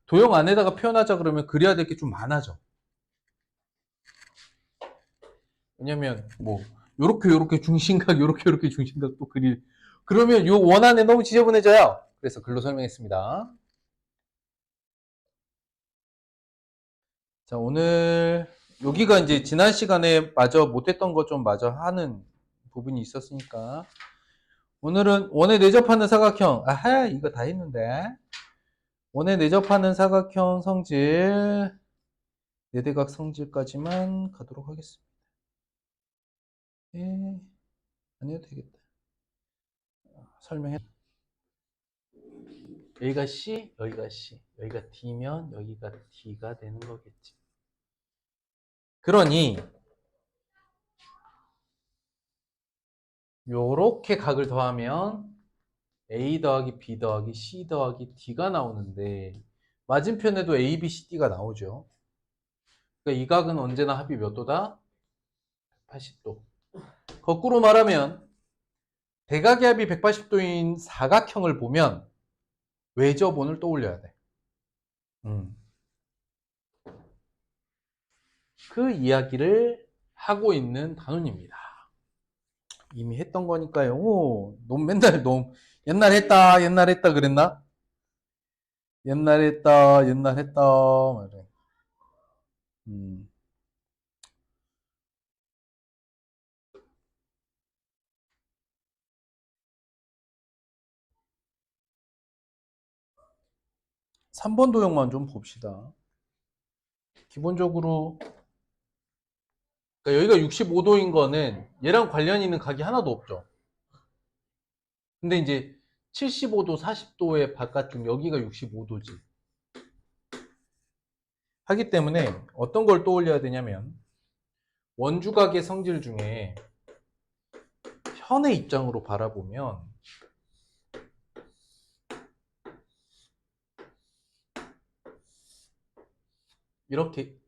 도형 안에다가 표현하자 그러면 그려야 될 게 좀 많아져. 왜냐면 뭐 요렇게 중심각 요렇게 중심각 또 그릴 그러면 요 원 안에 너무 지저분해져요. 그래서 글로 설명했습니다. 자, 오늘 여기가 이제 지난 시간에 마저 못했던 거 좀 마저 하는 부분이 있었으니까 오늘은 원에 내접하는 사각형. 아하, 이거 다 했는데. 원에 내접하는 사각형 성질, 네대각 성질까지만 가도록 하겠습니다. 예, 안 해도 되겠다. 설명해. 여기가 C, 여기가 C, 여기가 D면 여기가 D가 되는 거겠지. 그러니 요렇게 각을 더하면 A 더하기 B 더하기 C 더하기 D가 나오는데 맞은편에도 A, B, C, D가 나오죠. 그러니까 이 각은 언제나 합이 몇 도다? 180도. 거꾸로 말하면 대각의 합이 180도인 사각형을 보면 외접원을 떠올려야 돼. 그 이야기를 하고 있는 단원입니다. 이미 했던 거니까요. 너무 맨날 너무 옛날 했다 그랬나? 옛날 했다 말해. 3번 도형만 좀 봅시다. 기본적으로 그러니까 여기가 65도인 거는 얘랑 관련 있는 각이 하나도 없죠. 근데 이제 75도, 40도의 바깥쪽 여기가 65도지. 하기 때문에 어떤 걸 떠올려야 되냐면 원주각의 성질 중에 현의 입장으로 바라보면 이렇게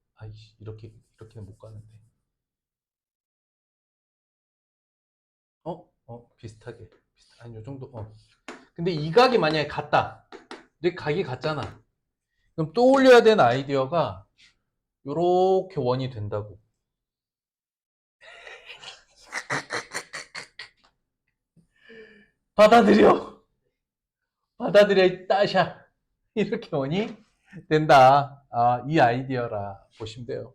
이렇게는 못 가는데 비슷하게 한 요 정도 근데 이 각이 만약에 같다 근데 각이 같잖아 그럼 떠올려야 되는 아이디어가 요렇게 원이 된다고 받아들여 따샤 이렇게 원이 된다 이 아이디어라 보시면 돼요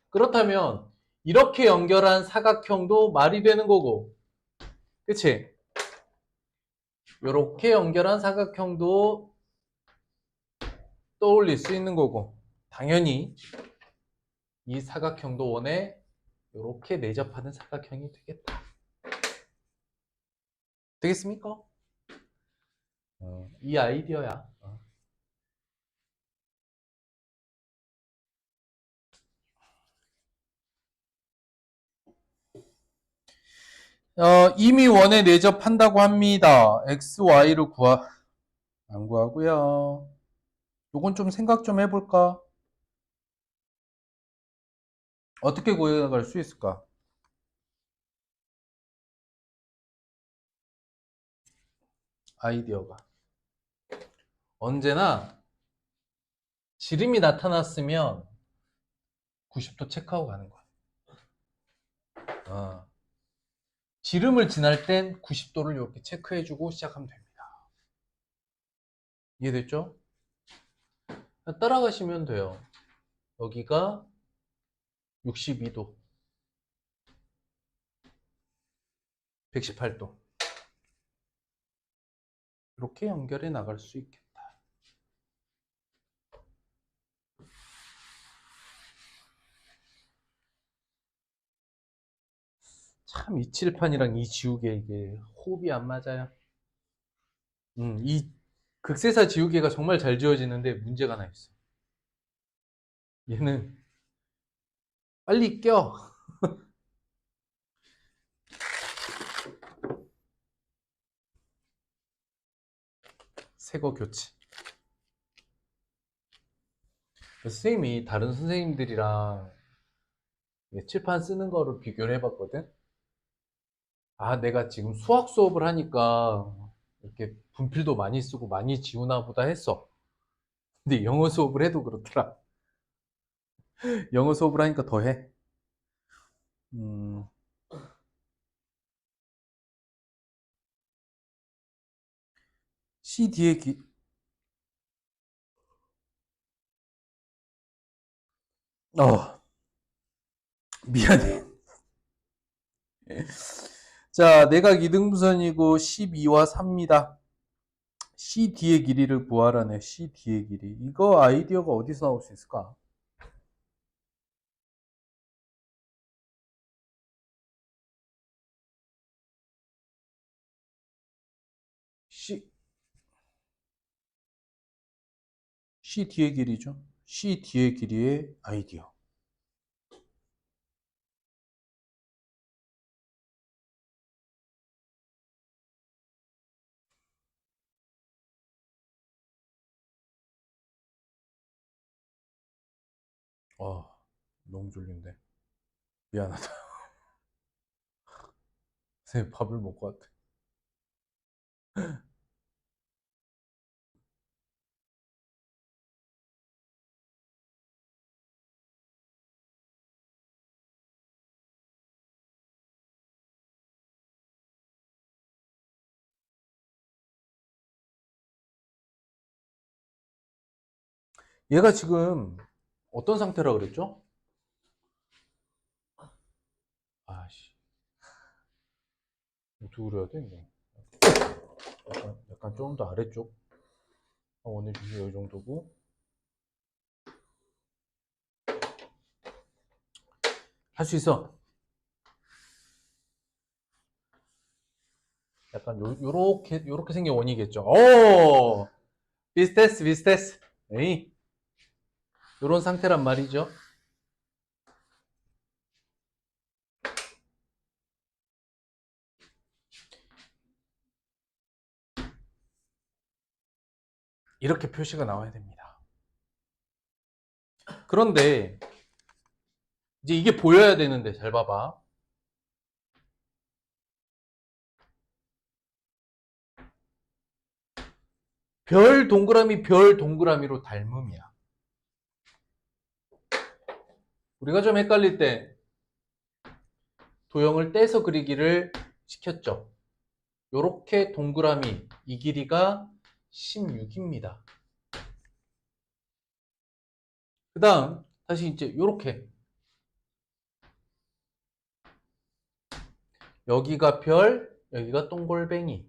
그렇다면 이렇게 연결한 사각형도 말이 되는 거고 그치? 이렇게 연결한 사각형도 떠올릴 수 있는 거고 당연히 이 사각형도 원에 이렇게 내접하는 사각형이 되겠다. 되겠습니까? 이 아이디어야. 이미 원에 내접한다고 합니다. xy를 안 구하고요. 요건 좀 생각 좀 해볼까? 어떻게 구해나갈 수 있을까? 아이디어가. 언제나 지름이 나타났으면 90도 체크하고 가는 거야. 지름을 지날 땐 90도를 이렇게 체크해주고 시작하면 됩니다. 이해됐죠? 따라가시면 돼요. 여기가 62도, 118도. 이렇게 연결해 나갈 수 있겠다. 참, 이 칠판이랑 이 지우개, 이게 호흡이 안 맞아요. 이 극세사 지우개가 정말 잘 지워지는데 문제가 하나 있어. 얘는 빨리 껴. 새거 교체. 선생님이 다른 선생님들이랑 칠판 쓰는 거를 비교를 해봤거든. 아, 내가 지금 수학 수업을 하니까 이렇게 분필도 많이 쓰고 많이 지우나 보다 했어. 근데 영어 수업을 해도 그렇더라. 영어 수업을 하니까 더 해. 음, C 뒤에 어, 미안해. 자, 내각 이등분선이고 12와 3입니다. C 뒤의 길이를 구하라네. C 뒤의 길이. 이거 아이디어가 어디서 나올 수 있을까? C, C 뒤의 길이죠. C 뒤의 길이의 아이디어. 너무 졸린데. 미안하다. 새 밥을 먹고 왔대. 얘가 지금 어떤 상태라 그랬죠? 아씨, 어떻게 그래야 돼, 이거? 약간 좀 더 아래쪽. 오늘 이 정도고. 할 수 있어. 약간 요렇게 생긴 원이겠죠. 오! 비슷했어. 에이, 요런 상태란 말이죠. 이렇게 표시가 나와야 됩니다. 그런데 이제 이게 보여야 되는데 잘 봐봐. 별 동그라미 별 동그라미로 닮음이야. 우리가 좀 헷갈릴 때 도형을 떼서 그리기를 시켰죠. 요렇게 동그라미 이 길이가 16입니다. 그 다음 다시 이제 요렇게 여기가 별, 여기가 동글뱅이.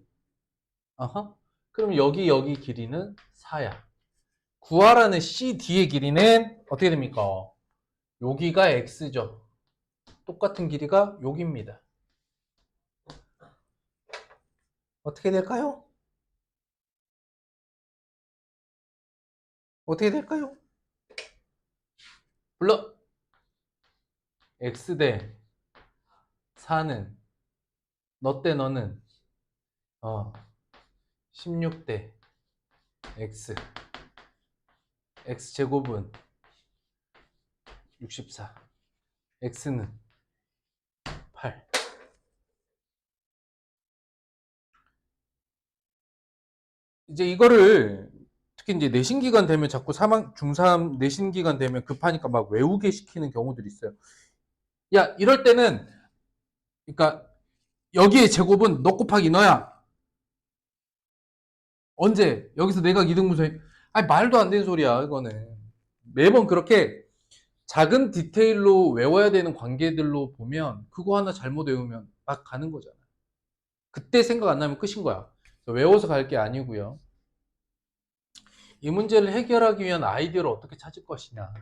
어허. 그럼 여기 길이는 4야. 구하라는 C 뒤의 길이는 어떻게 됩니까? 여기가 X죠. 똑같은 길이가 여기입니다. 어떻게 될까요? 어떻게 될까요? 불러. X 대 4는 너 때 너는 16대 x제곱은 64, x는 8. 이제 이거를 특히 이제 내신 기간 되면 자꾸 중3 내신 기간 되면 급하니까 막 외우게 시키는 경우들이 있어요. 야, 이럴 때는 그러니까 여기에 제곱은 너 곱하기 너야. 언제? 여기서 내가 이등분소에 아니 말도 안 되는 소리야, 이거는. 매번 그렇게 작은 디테일로 외워야 되는 관계들로 보면 그거 하나 잘못 외우면 막 가는 거잖아. 그때 생각 안 나면 끝인 거야. 외워서 갈 게 아니고요. 이 문제를 해결하기 위한 아이디어를 어떻게 찾을 것이냐.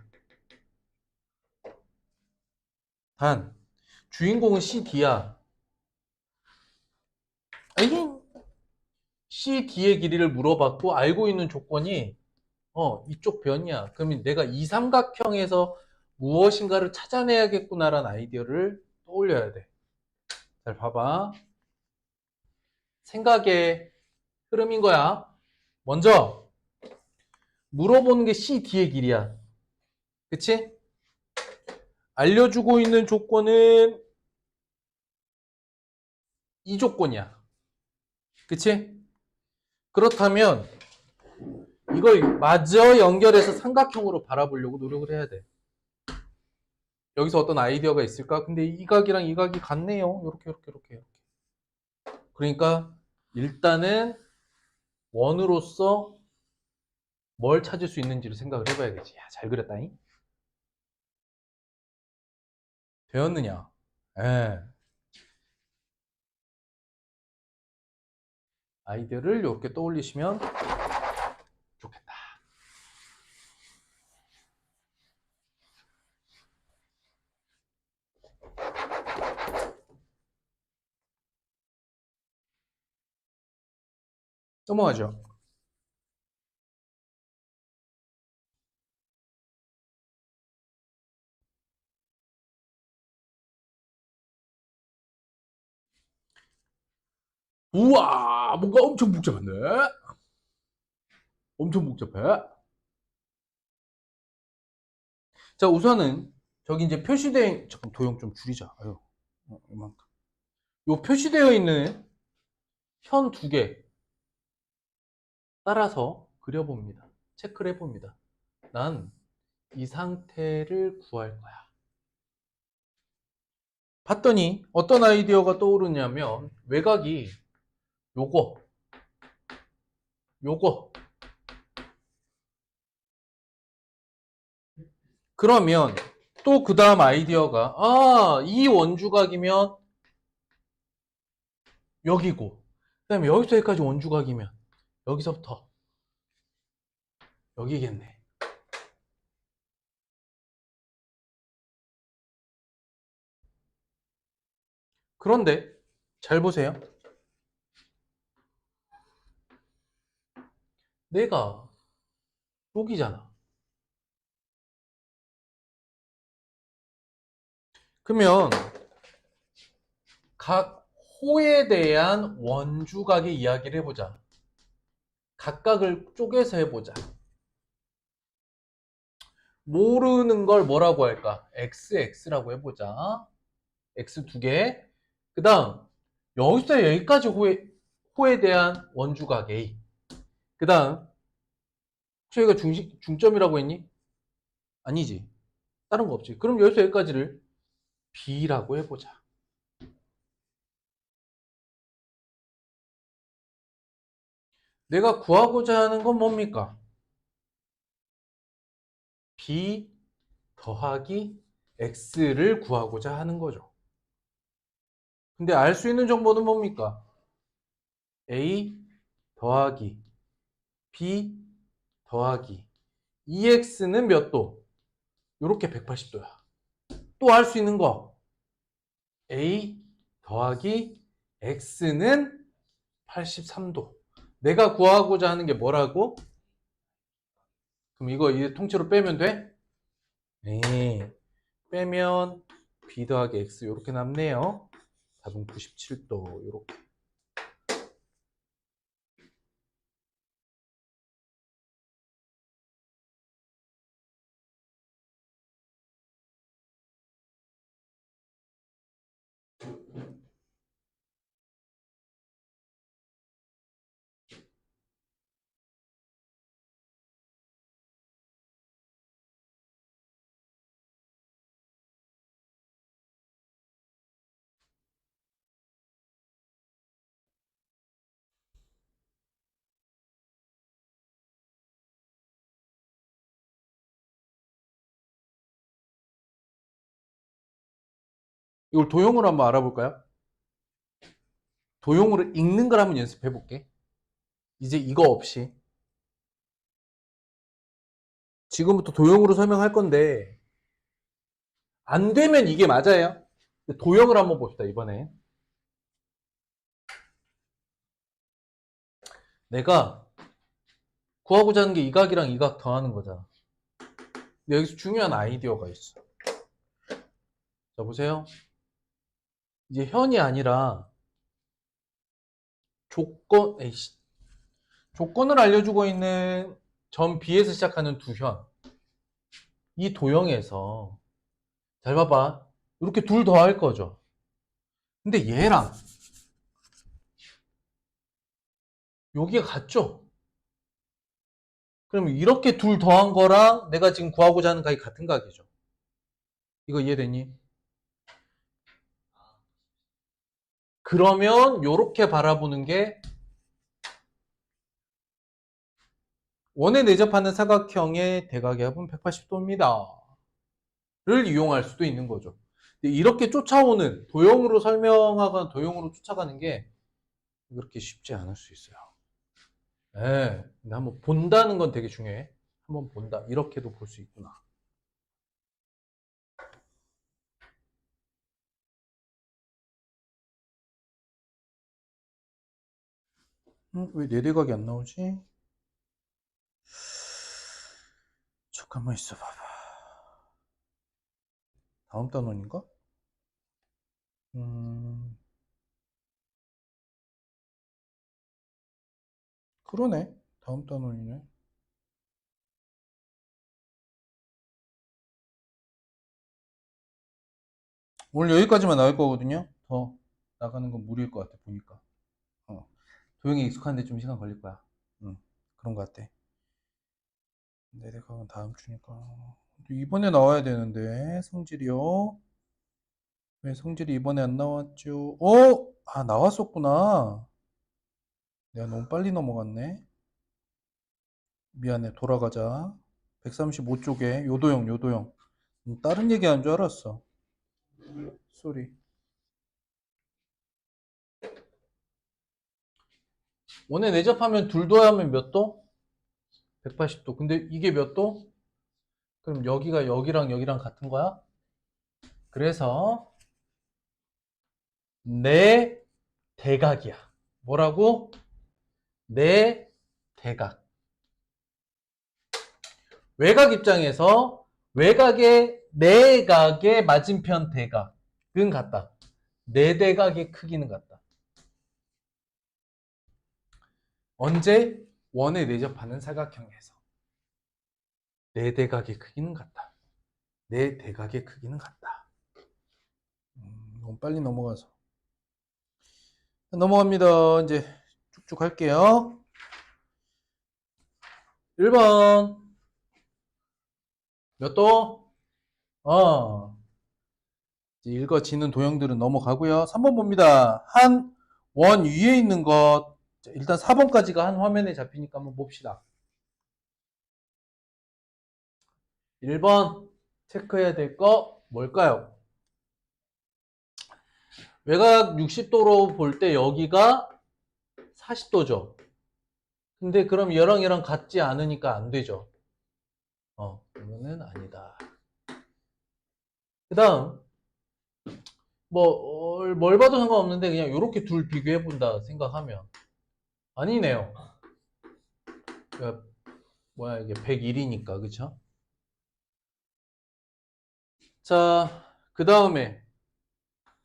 단, 주인공은 CD야. CD의 길이를 물어봤고 알고 있는 조건이 이쪽 변이야. 그러면 내가 이 삼각형에서 무엇인가를 찾아내야겠구나라는 아이디어를 떠올려야 돼. 잘 봐봐. 생각의 흐름인 거야. 먼저 물어보는 게 CD의 길이야. 그치? 알려주고 있는 조건은 이 조건이야. 그치? 그렇다면 이걸 마저 연결해서 삼각형으로 바라보려고 노력을 해야 돼. 여기서 어떤 아이디어가 있을까? 근데 이 각이랑 이 각이 같네요. 이렇게. 그러니까 일단은 원으로서 뭘 찾을 수 있는지를 생각을 해봐야겠지. 야, 잘 그렸다잉. 되었느냐? 예. 아이디어를 이렇게 떠올리시면 좋겠다. 넘어가죠. 우와, 뭔가 엄청 복잡한데? 엄청 복잡해. 자, 우선은 저기 이제 표시된 잠깐 도형 좀 줄이자. 아유, 이만큼. 요 표시되어 있는 현 두 개 따라서 그려봅니다. 체크를 해봅니다. 난 이 상태를 구할 거야. 봤더니 어떤 아이디어가 떠오르냐면 외곽이 요거 그러면 또 그 다음 아이디어가 이 원주각이면 여기고 그 다음에 여기서 여기까지 원주각이면 여기서부터 여기겠네. 그런데 잘 보세요. 내가 여기잖아. 그러면 각 호에 대한 원주각의 이야기를 해보자. 각각을 쪼개서 해보자. 모르는 걸 뭐라고 할까? x라고 해보자. x 두 개. 그 다음 여기서 여기까지 호에 대한 원주각 a. 그 다음 혹시 여기가 중점이라고 했니? 아니지. 다른 거 없지. 그럼 여기서 여기까지를 b라고 해보자. 내가 구하고자 하는 건 뭡니까? b 더하기 x를 구하고자 하는 거죠. 근데 알 수 있는 정보는 뭡니까? a 더하기 b 더하기 2x는 몇 도? 이렇게 180도야. 또 알 수 있는 거 a 더하기 x는 83도. 내가 구하고자 하는 게 뭐라고? 그럼 이거 통째로 빼면 돼? 네. 빼면 b 더하기 x 이렇게 남네요. 자동 97도 이렇게. 이걸 도형으로 한번 알아볼까요? 도형으로 읽는 걸 한번 연습해 볼게. 이제 이거 없이. 지금부터 도형으로 설명할 건데, 안 되면 이게 맞아요. 도형을 한번 봅시다, 이번에. 내가 구하고자 하는 게 이 각이랑 이 각 더하는 거잖아. 근데 여기서 중요한 아이디어가 있어. 자, 보세요. 이제 현이 아니라 조건을 알려주고 있는 점 B에서 시작하는 두 현. 이 도형에서, 잘 봐봐. 이렇게 둘 더할 거죠. 근데 얘랑 여기가 같죠? 그럼 이렇게 둘 더한 거랑 내가 지금 구하고자 하는 각이 같은 각이죠. 이거 이해되니? 그러면 이렇게 바라보는 게 원에 내접하는 사각형의 대각의 합은 180도입니다. 를 이용할 수도 있는 거죠. 이렇게 쫓아오는, 도형으로 설명하거나 도형으로 쫓아가는 게 그렇게 쉽지 않을 수 있어요. 네, 근데 한번 본다는 건 되게 중요해. 한번 본다. 이렇게도 볼 수 있구나. 왜 내 대각이 안 나오지? 잠깐만 있어봐봐. 다음 단원인가? 그러네. 다음 단원이네. 오늘 여기까지만 나올 거거든요. 더 나가는 건 무리일 것 같아, 보니까. 도형에 익숙한데 좀 시간 걸릴 거야. 그런 것 같아. 내 대각은 다음 주니까. 이번에 나와야 되는데, 성질이요. 왜 성질이 이번에 안 나왔죠? 아, 나왔었구나. 내가 너무 빨리 넘어갔네. 미안해, 돌아가자. 135쪽에 요도형. 다른 얘기하는 줄 알았어. 쏘리. 원에 내접하면 둘 더하면 몇 도? 180도. 근데 이게 몇 도? 그럼 여기가 여기랑 같은 거야? 그래서 내 대각이야. 뭐라고? 내 대각. 외곽 입장에서 외곽의 내각의 맞은편 대각은 같다. 내 대각의 크기는 같다. 언제? 원에 내접하는 사각형에서 내 대각의 크기는 같다. 내 대각의 크기는 같다. 너무 빨리 넘어가서. 넘어갑니다. 이제 쭉쭉 할게요. 1번. 몇 도? 읽어지는 도형들은 넘어가고요. 3번 봅니다. 한 원 위에 있는 것. 일단 4번까지가 한 화면에 잡히니까 한번 봅시다. 1번 체크해야 될 거 뭘까요? 외곽 60도로 볼 때 여기가 40도죠. 근데 그럼 얘랑 같지 않으니까 안 되죠. 그러면은 아니다. 그 다음 뭘 봐도 상관없는데 그냥 이렇게 둘 비교해 본다 생각하면 아니네요. 그러니까 뭐야 이게 101이니까 그쵸? 자, 그 다음에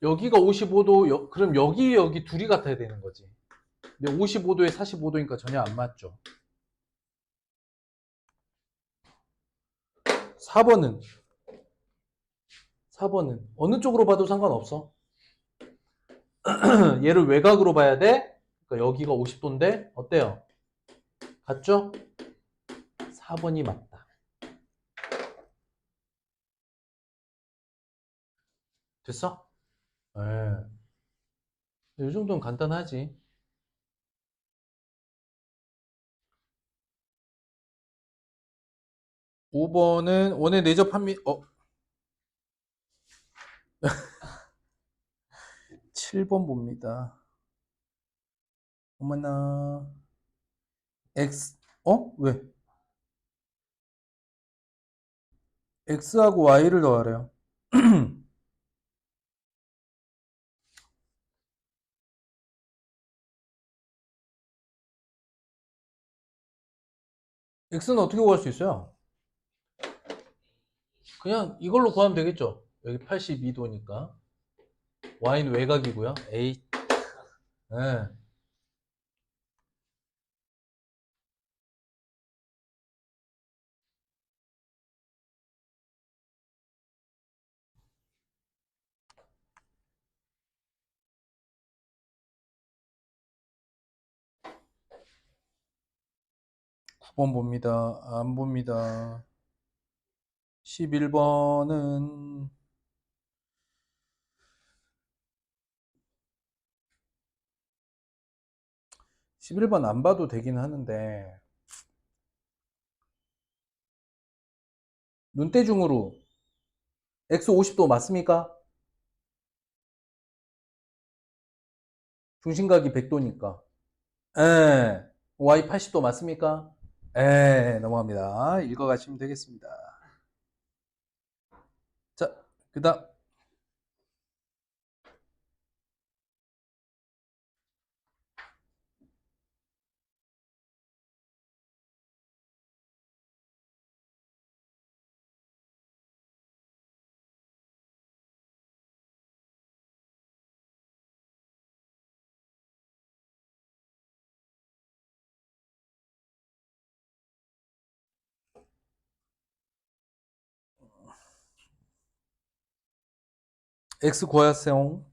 여기가 55도, 그럼 여기 둘이 같아야 되는 거지. 근데 55도에 45도니까 전혀 안 맞죠. 4번은 어느 쪽으로 봐도 상관없어. 얘를 외곽으로 봐야 돼. 그러니까 여기가 50도인데 어때요? 같죠? 4번이 맞다. 됐어? 네. 이 정도는 간단하지. 5번은 원의 내적 한미 7번 봅니다. 어머나 X 왜? X하고 Y를 더하래요. X는 어떻게 구할 수 있어요? 그냥 이걸로 구하면 되겠죠. 여기 82도니까 Y는 외곽이고요. A 네. 9번 봅니다. 안 봅니다. 11번은 11번 안 봐도 되긴 하는데 눈대중으로 X 50도 맞습니까? 중심각이 100도니까. 예. Y 80도 맞습니까? 예, 넘어갑니다. 읽어가시면 되겠습니다. 자, 그 다음. X 구하세요.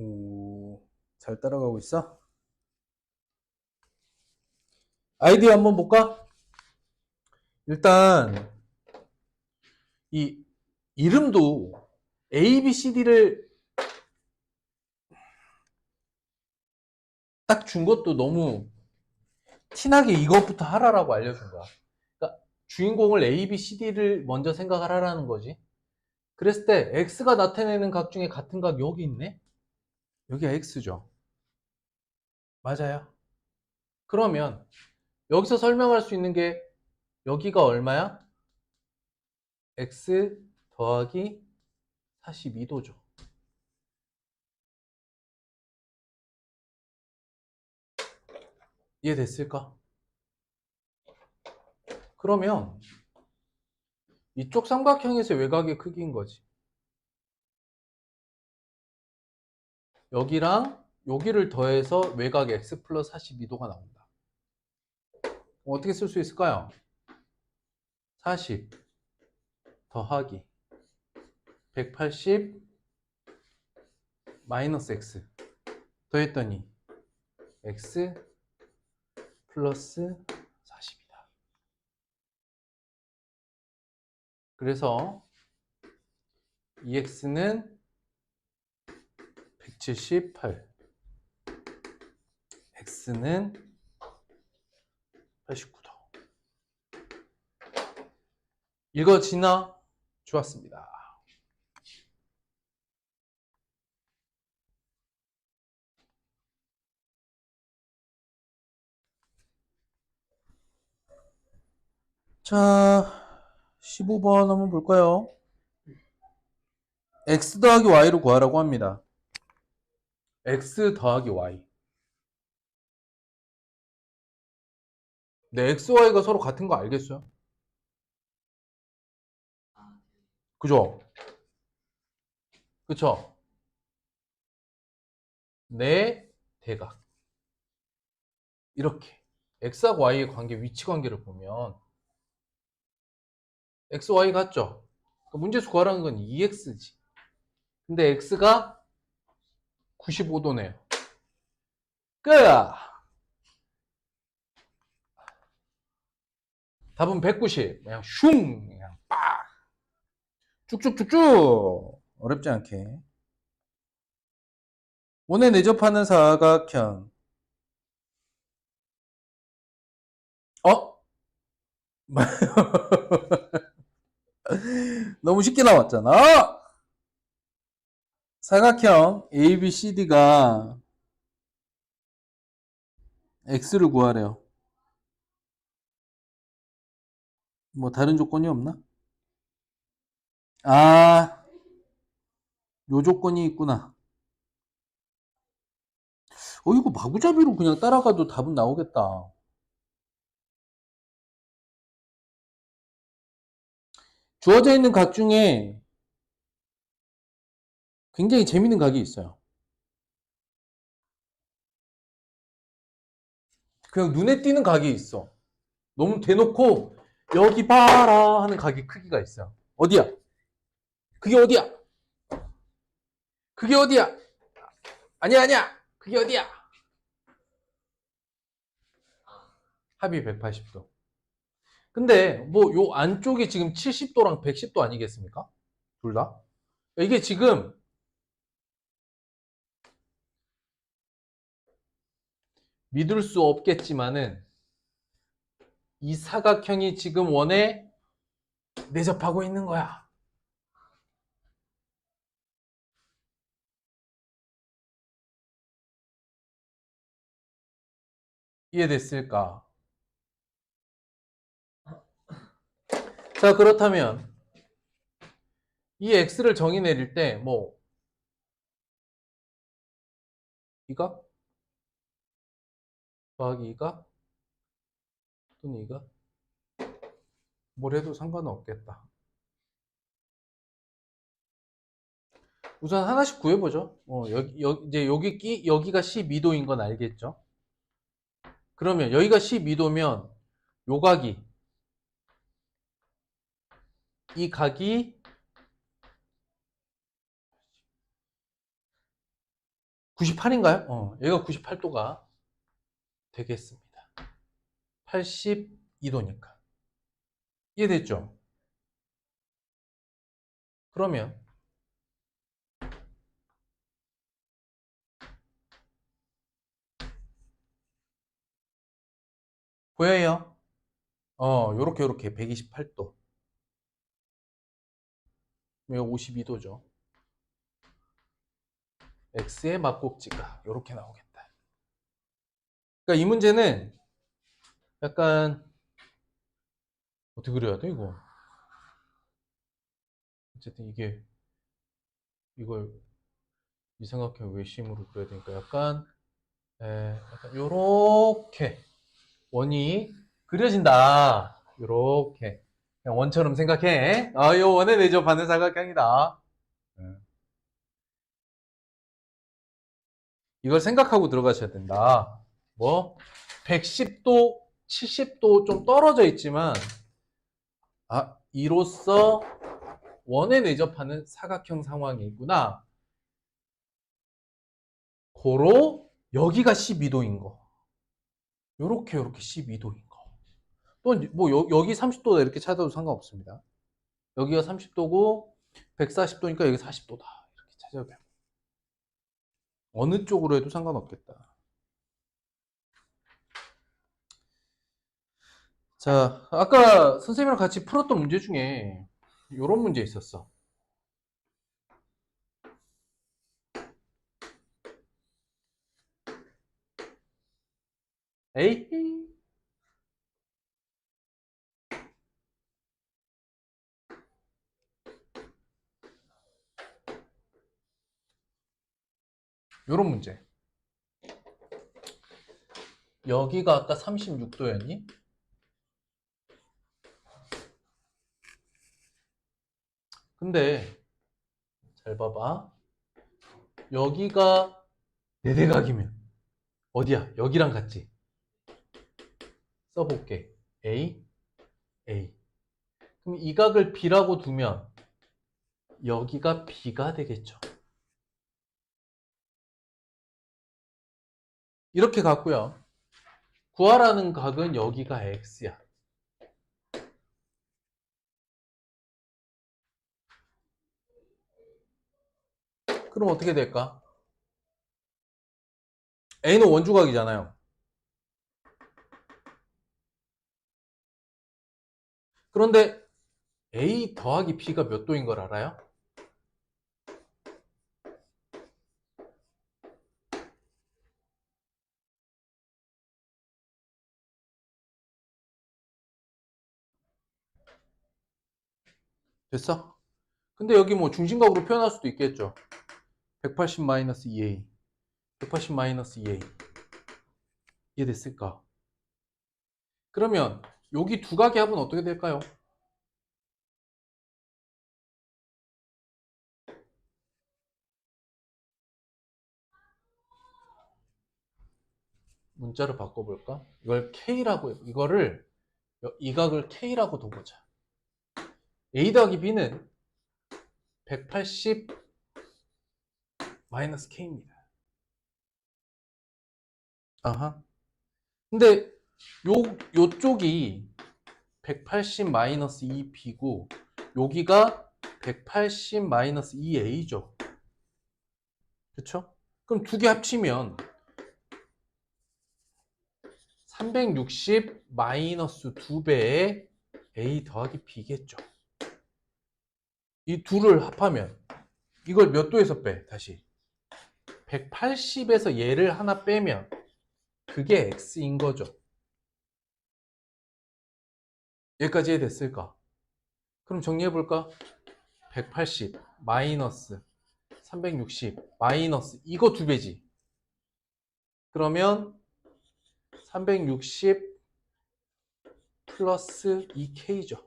오, 잘 따라가고 있어? 아이디어 한번 볼까? 일단 이 이름도 A, B, C, D를 딱 준 것도 너무 티나게 이것부터 하라라고 알려준 거야. 그러니까 주인공을 A, B, C, D를 먼저 생각하라는 거지. 그랬을 때 X가 나타내는 각 중에 같은 각 여기 있네? 여기가 X죠. 맞아요. 그러면 여기서 설명할 수 있는 게 여기가 얼마야? X 더하기 42도죠. 이해됐을까? 그러면 이쪽 삼각형에서 외곽의 크기인 거지. 여기랑 여기를 더해서 외곽 x 플러스 42도가 나온다. 어떻게 쓸 수 있을까요? 40 더하기 180 마이너스 x 더했더니 x 플러스 40이다. 그래서 EX는 178, X는 89도. 읽어지나? 좋았습니다. 자, 15번 한번 볼까요? x 더하기 y로 구하라고 합니다. x 더하기 y. 네, x, y가 서로 같은 거 알겠어요? 그죠? 그쵸? 네, 대각. 이렇게. x하고 y의 관계, 위치 관계를 보면 x, y 같죠? 문제수 구하라는 건 2x지. 근데 x가 95도네요. 끝! 답은 190. 그냥 슝! 그냥 빡! 쭉쭉쭉쭉! 어렵지 않게. 원에 내접하는 사각형. 어? 너무 쉽게 나왔잖아. 사각형 ABCD가 X를 구하래요. 뭐 다른 조건이 없나? 아, 요 조건이 있구나. 이거 마구잡이로 그냥 따라가도 답은 나오겠다. 주어져 있는 각 중에 굉장히 재밌는 각이 있어요. 그냥 눈에 띄는 각이 있어. 너무 대놓고 여기 봐라 하는 각의 크기가 있어요. 어디야? 그게 어디야? 그게 어디야? 아니야, 아니야. 그게 어디야? 합이 180도. 근데 뭐 요 안쪽이 지금 70도랑 110도 아니겠습니까? 둘 다? 이게 지금 믿을 수 없겠지만은 이 사각형이 지금 원에 내접하고 있는 거야. 이해됐을까? 자, 그렇다면 이 x를 정의 내릴 때 뭐 이가 더하기 이가 또는 이가 뭘 해도 상관은 없겠다. 우선 하나씩 구해보죠. 이제 여기가 12도인 건 알겠죠? 그러면 여기가 12도면 요 각이 이 각이 98인가요? 얘가 98도가 되겠습니다. 82도니까. 이해됐죠? 그러면 보여요? 요렇게 128도. 여기가 52도죠. x의 막꼭지가 요렇게 나오겠다. 그러니까 이 문제는 약간 어떻게 그려야 돼 이거? 어쨌든 이걸 이 삼각형 외심으로 그려야 되니까 약간 요렇게 원이 그려진다. 요렇게 그냥 원처럼 생각해. 요 원에 내접하는 사각형이다. 이걸 생각하고 들어가셔야 된다. 뭐 110도, 70도 좀 떨어져 있지만 이로써 원에 내접하는 사각형 상황이구나. 고로 여기가 12도인 거. 요렇게 12도인 거. 또 뭐 여기 30도다 이렇게 찾아도 상관없습니다. 여기가 30도고 140도니까 여기 40도다. 이렇게 찾아도 돼요. 어느 쪽으로 해도 상관없겠다. 자, 아까 선생님이랑 같이 풀었던 문제 중에 이런 문제 있었어. 에이? 이런 문제. 여기가 아까 36도였니? 근데 잘 봐봐. 여기가 내대각이면 어디야? 여기랑 같지? 써볼게. A, A. 그럼 이 각을 B라고 두면 여기가 B가 되겠죠. 이렇게 갔고요. 구하라는 각은 여기가 X야. 그럼 어떻게 될까? A는 원주각이잖아요. 그런데 A 더하기 B가 몇 도인 걸 알아요? 됐어? 근데 여기 뭐 중심각으로 표현할 수도 있겠죠. 180-2A, 180-2A. 이해됐을까? 그러면 여기 두 각의 합은 어떻게 될까요? 문자를 바꿔볼까? 이걸 K라고, 이거를, 이 각을 K라고 둬보자. A 더하기 B는 180 마이너스 K입니다. 아하. 근데 요쪽이 180 마이너스 2B고 여기가 180 마이너스 2A죠. 그쵸? 그럼 두 개 합치면 360 마이너스 2배의 A 더하기 B겠죠. 이 둘을 합하면 이걸 몇 도에서 빼? 다시 180에서 얘를 하나 빼면 그게 X인 거죠. 여기까지 이해됐을까? 그럼 정리해볼까? 180 마이너스 360 마이너스 이거 두 배지. 그러면 360 플러스 2K죠.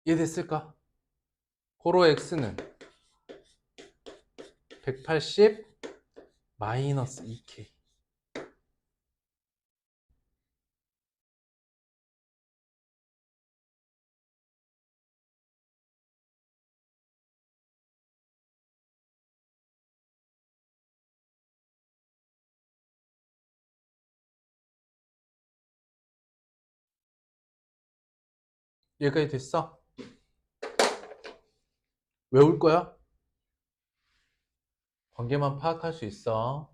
이해됐을까? 고로 X는 180 마이너스 2K. 여기까지 됐어? 외울 거야? 관계만 파악할 수 있어.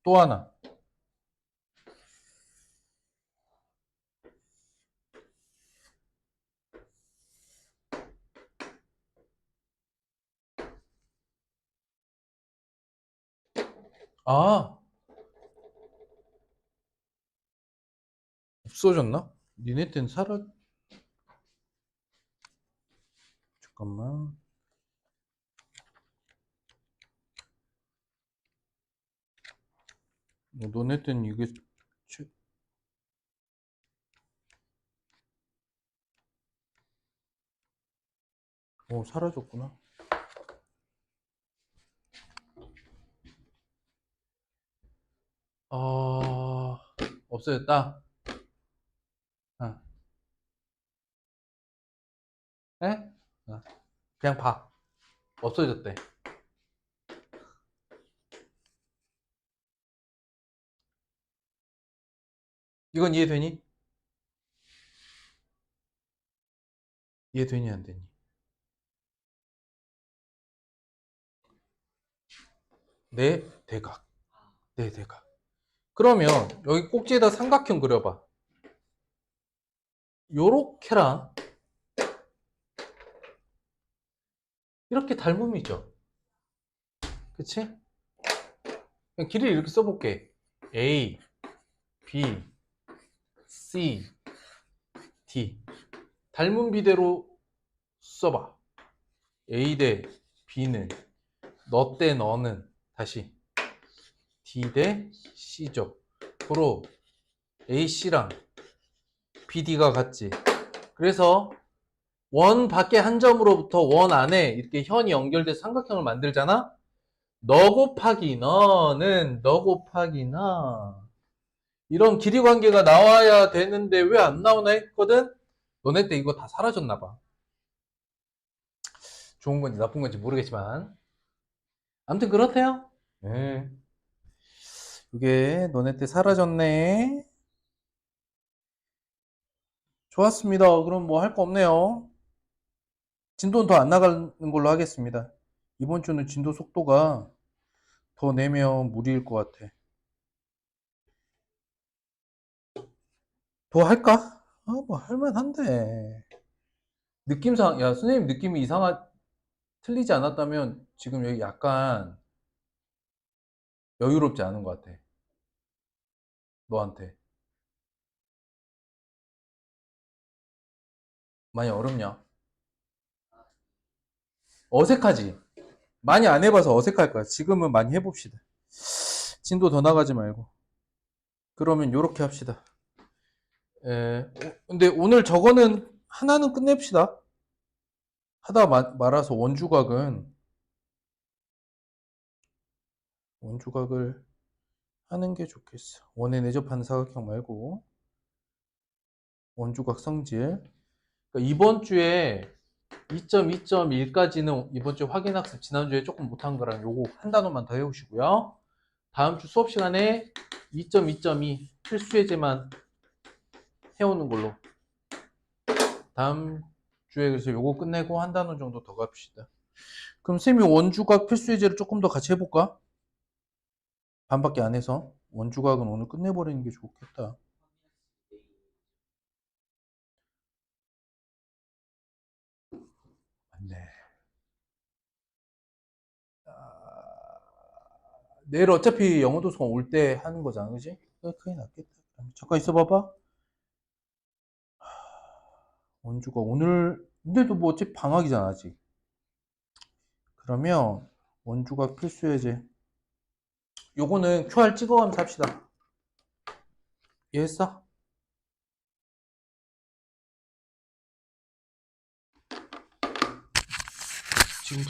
또 하나. 아, 없어졌나? 니네 땐 잠깐만. 너네 땐 이게 최- 사라졌구나. 아, 없어졌다. 아, 에? 아, 그냥 봐. 없어졌대. 이건 이해되니? 이해되니 안 되니? 내 대각. 내 대각. 그러면 여기 꼭지에다 삼각형 그려봐. 요렇게랑 이렇게 닮음이죠. 그치? 그냥 길이를 이렇게 써볼게. A, B, C, D. 닮은 비대로 써봐. A 대 B는 너 대 너는 다시 D 대 C죠. 서로 AC랑 BD가 같지. 그래서 원 밖에 한 점으로부터 원 안에 이렇게 현이 연결돼서 삼각형을 만들잖아. 너 곱하기 너는 너 곱하기 나 이런 길이 관계가 나와야 되는데 왜 안 나오나 했거든. 너네 때 이거 다 사라졌나 봐. 좋은 건지 나쁜 건지 모르겠지만 아무튼 그렇대요. 네. 이게 너네 때 사라졌네. 좋았습니다. 그럼 뭐 할 거 없네요. 진도는 더 안 나가는 걸로 하겠습니다. 이번 주는 진도 속도가 더 내면 무리일 것 같아. 더 할까? 뭐 할만한데. 느낌상, 야, 선생님 느낌이 틀리지 않았다면 지금 여기 약간 여유롭지 않은 것 같아. 너한테. 많이 어렵냐? 어색하지? 많이 안 해봐서 어색할 거야. 지금은 많이 해봅시다. 진도 더 나가지 말고. 그러면 요렇게 합시다. 근데 오늘 저거는 하나는 끝냅시다. 하다 말아서 원주각을 하는 게 좋겠어. 원에 내접하는 사각형 말고 원주각 성질. 그러니까 이번 주에 2.2.1까지는 이번 주 확인학습 지난주에 조금 못한 거랑 요거 한 단원만 더 해오시고요. 다음 주 수업 시간에 2.2.2 필수 예제만 해오는 걸로. 다음 주에 그래서 요거 끝내고 한 단원 정도 더 갑시다. 그럼 쌤이 원주각 필수 예제를 조금 더 같이 해볼까? 반밖에 안 해서 원주각은 오늘 끝내버리는 게 좋겠다. 맞네. 내일 어차피 영어 도서관 올 때 하는 거잖아, 그지? 그게 낫겠다. 잠깐 있어봐봐. 원주가 오늘, 근데도 뭐 어차피 방학이잖아, 아직. 그러면 원주각 필수 예제. 요거는 QR 찍어가면서 합시다. 이해했어? 지금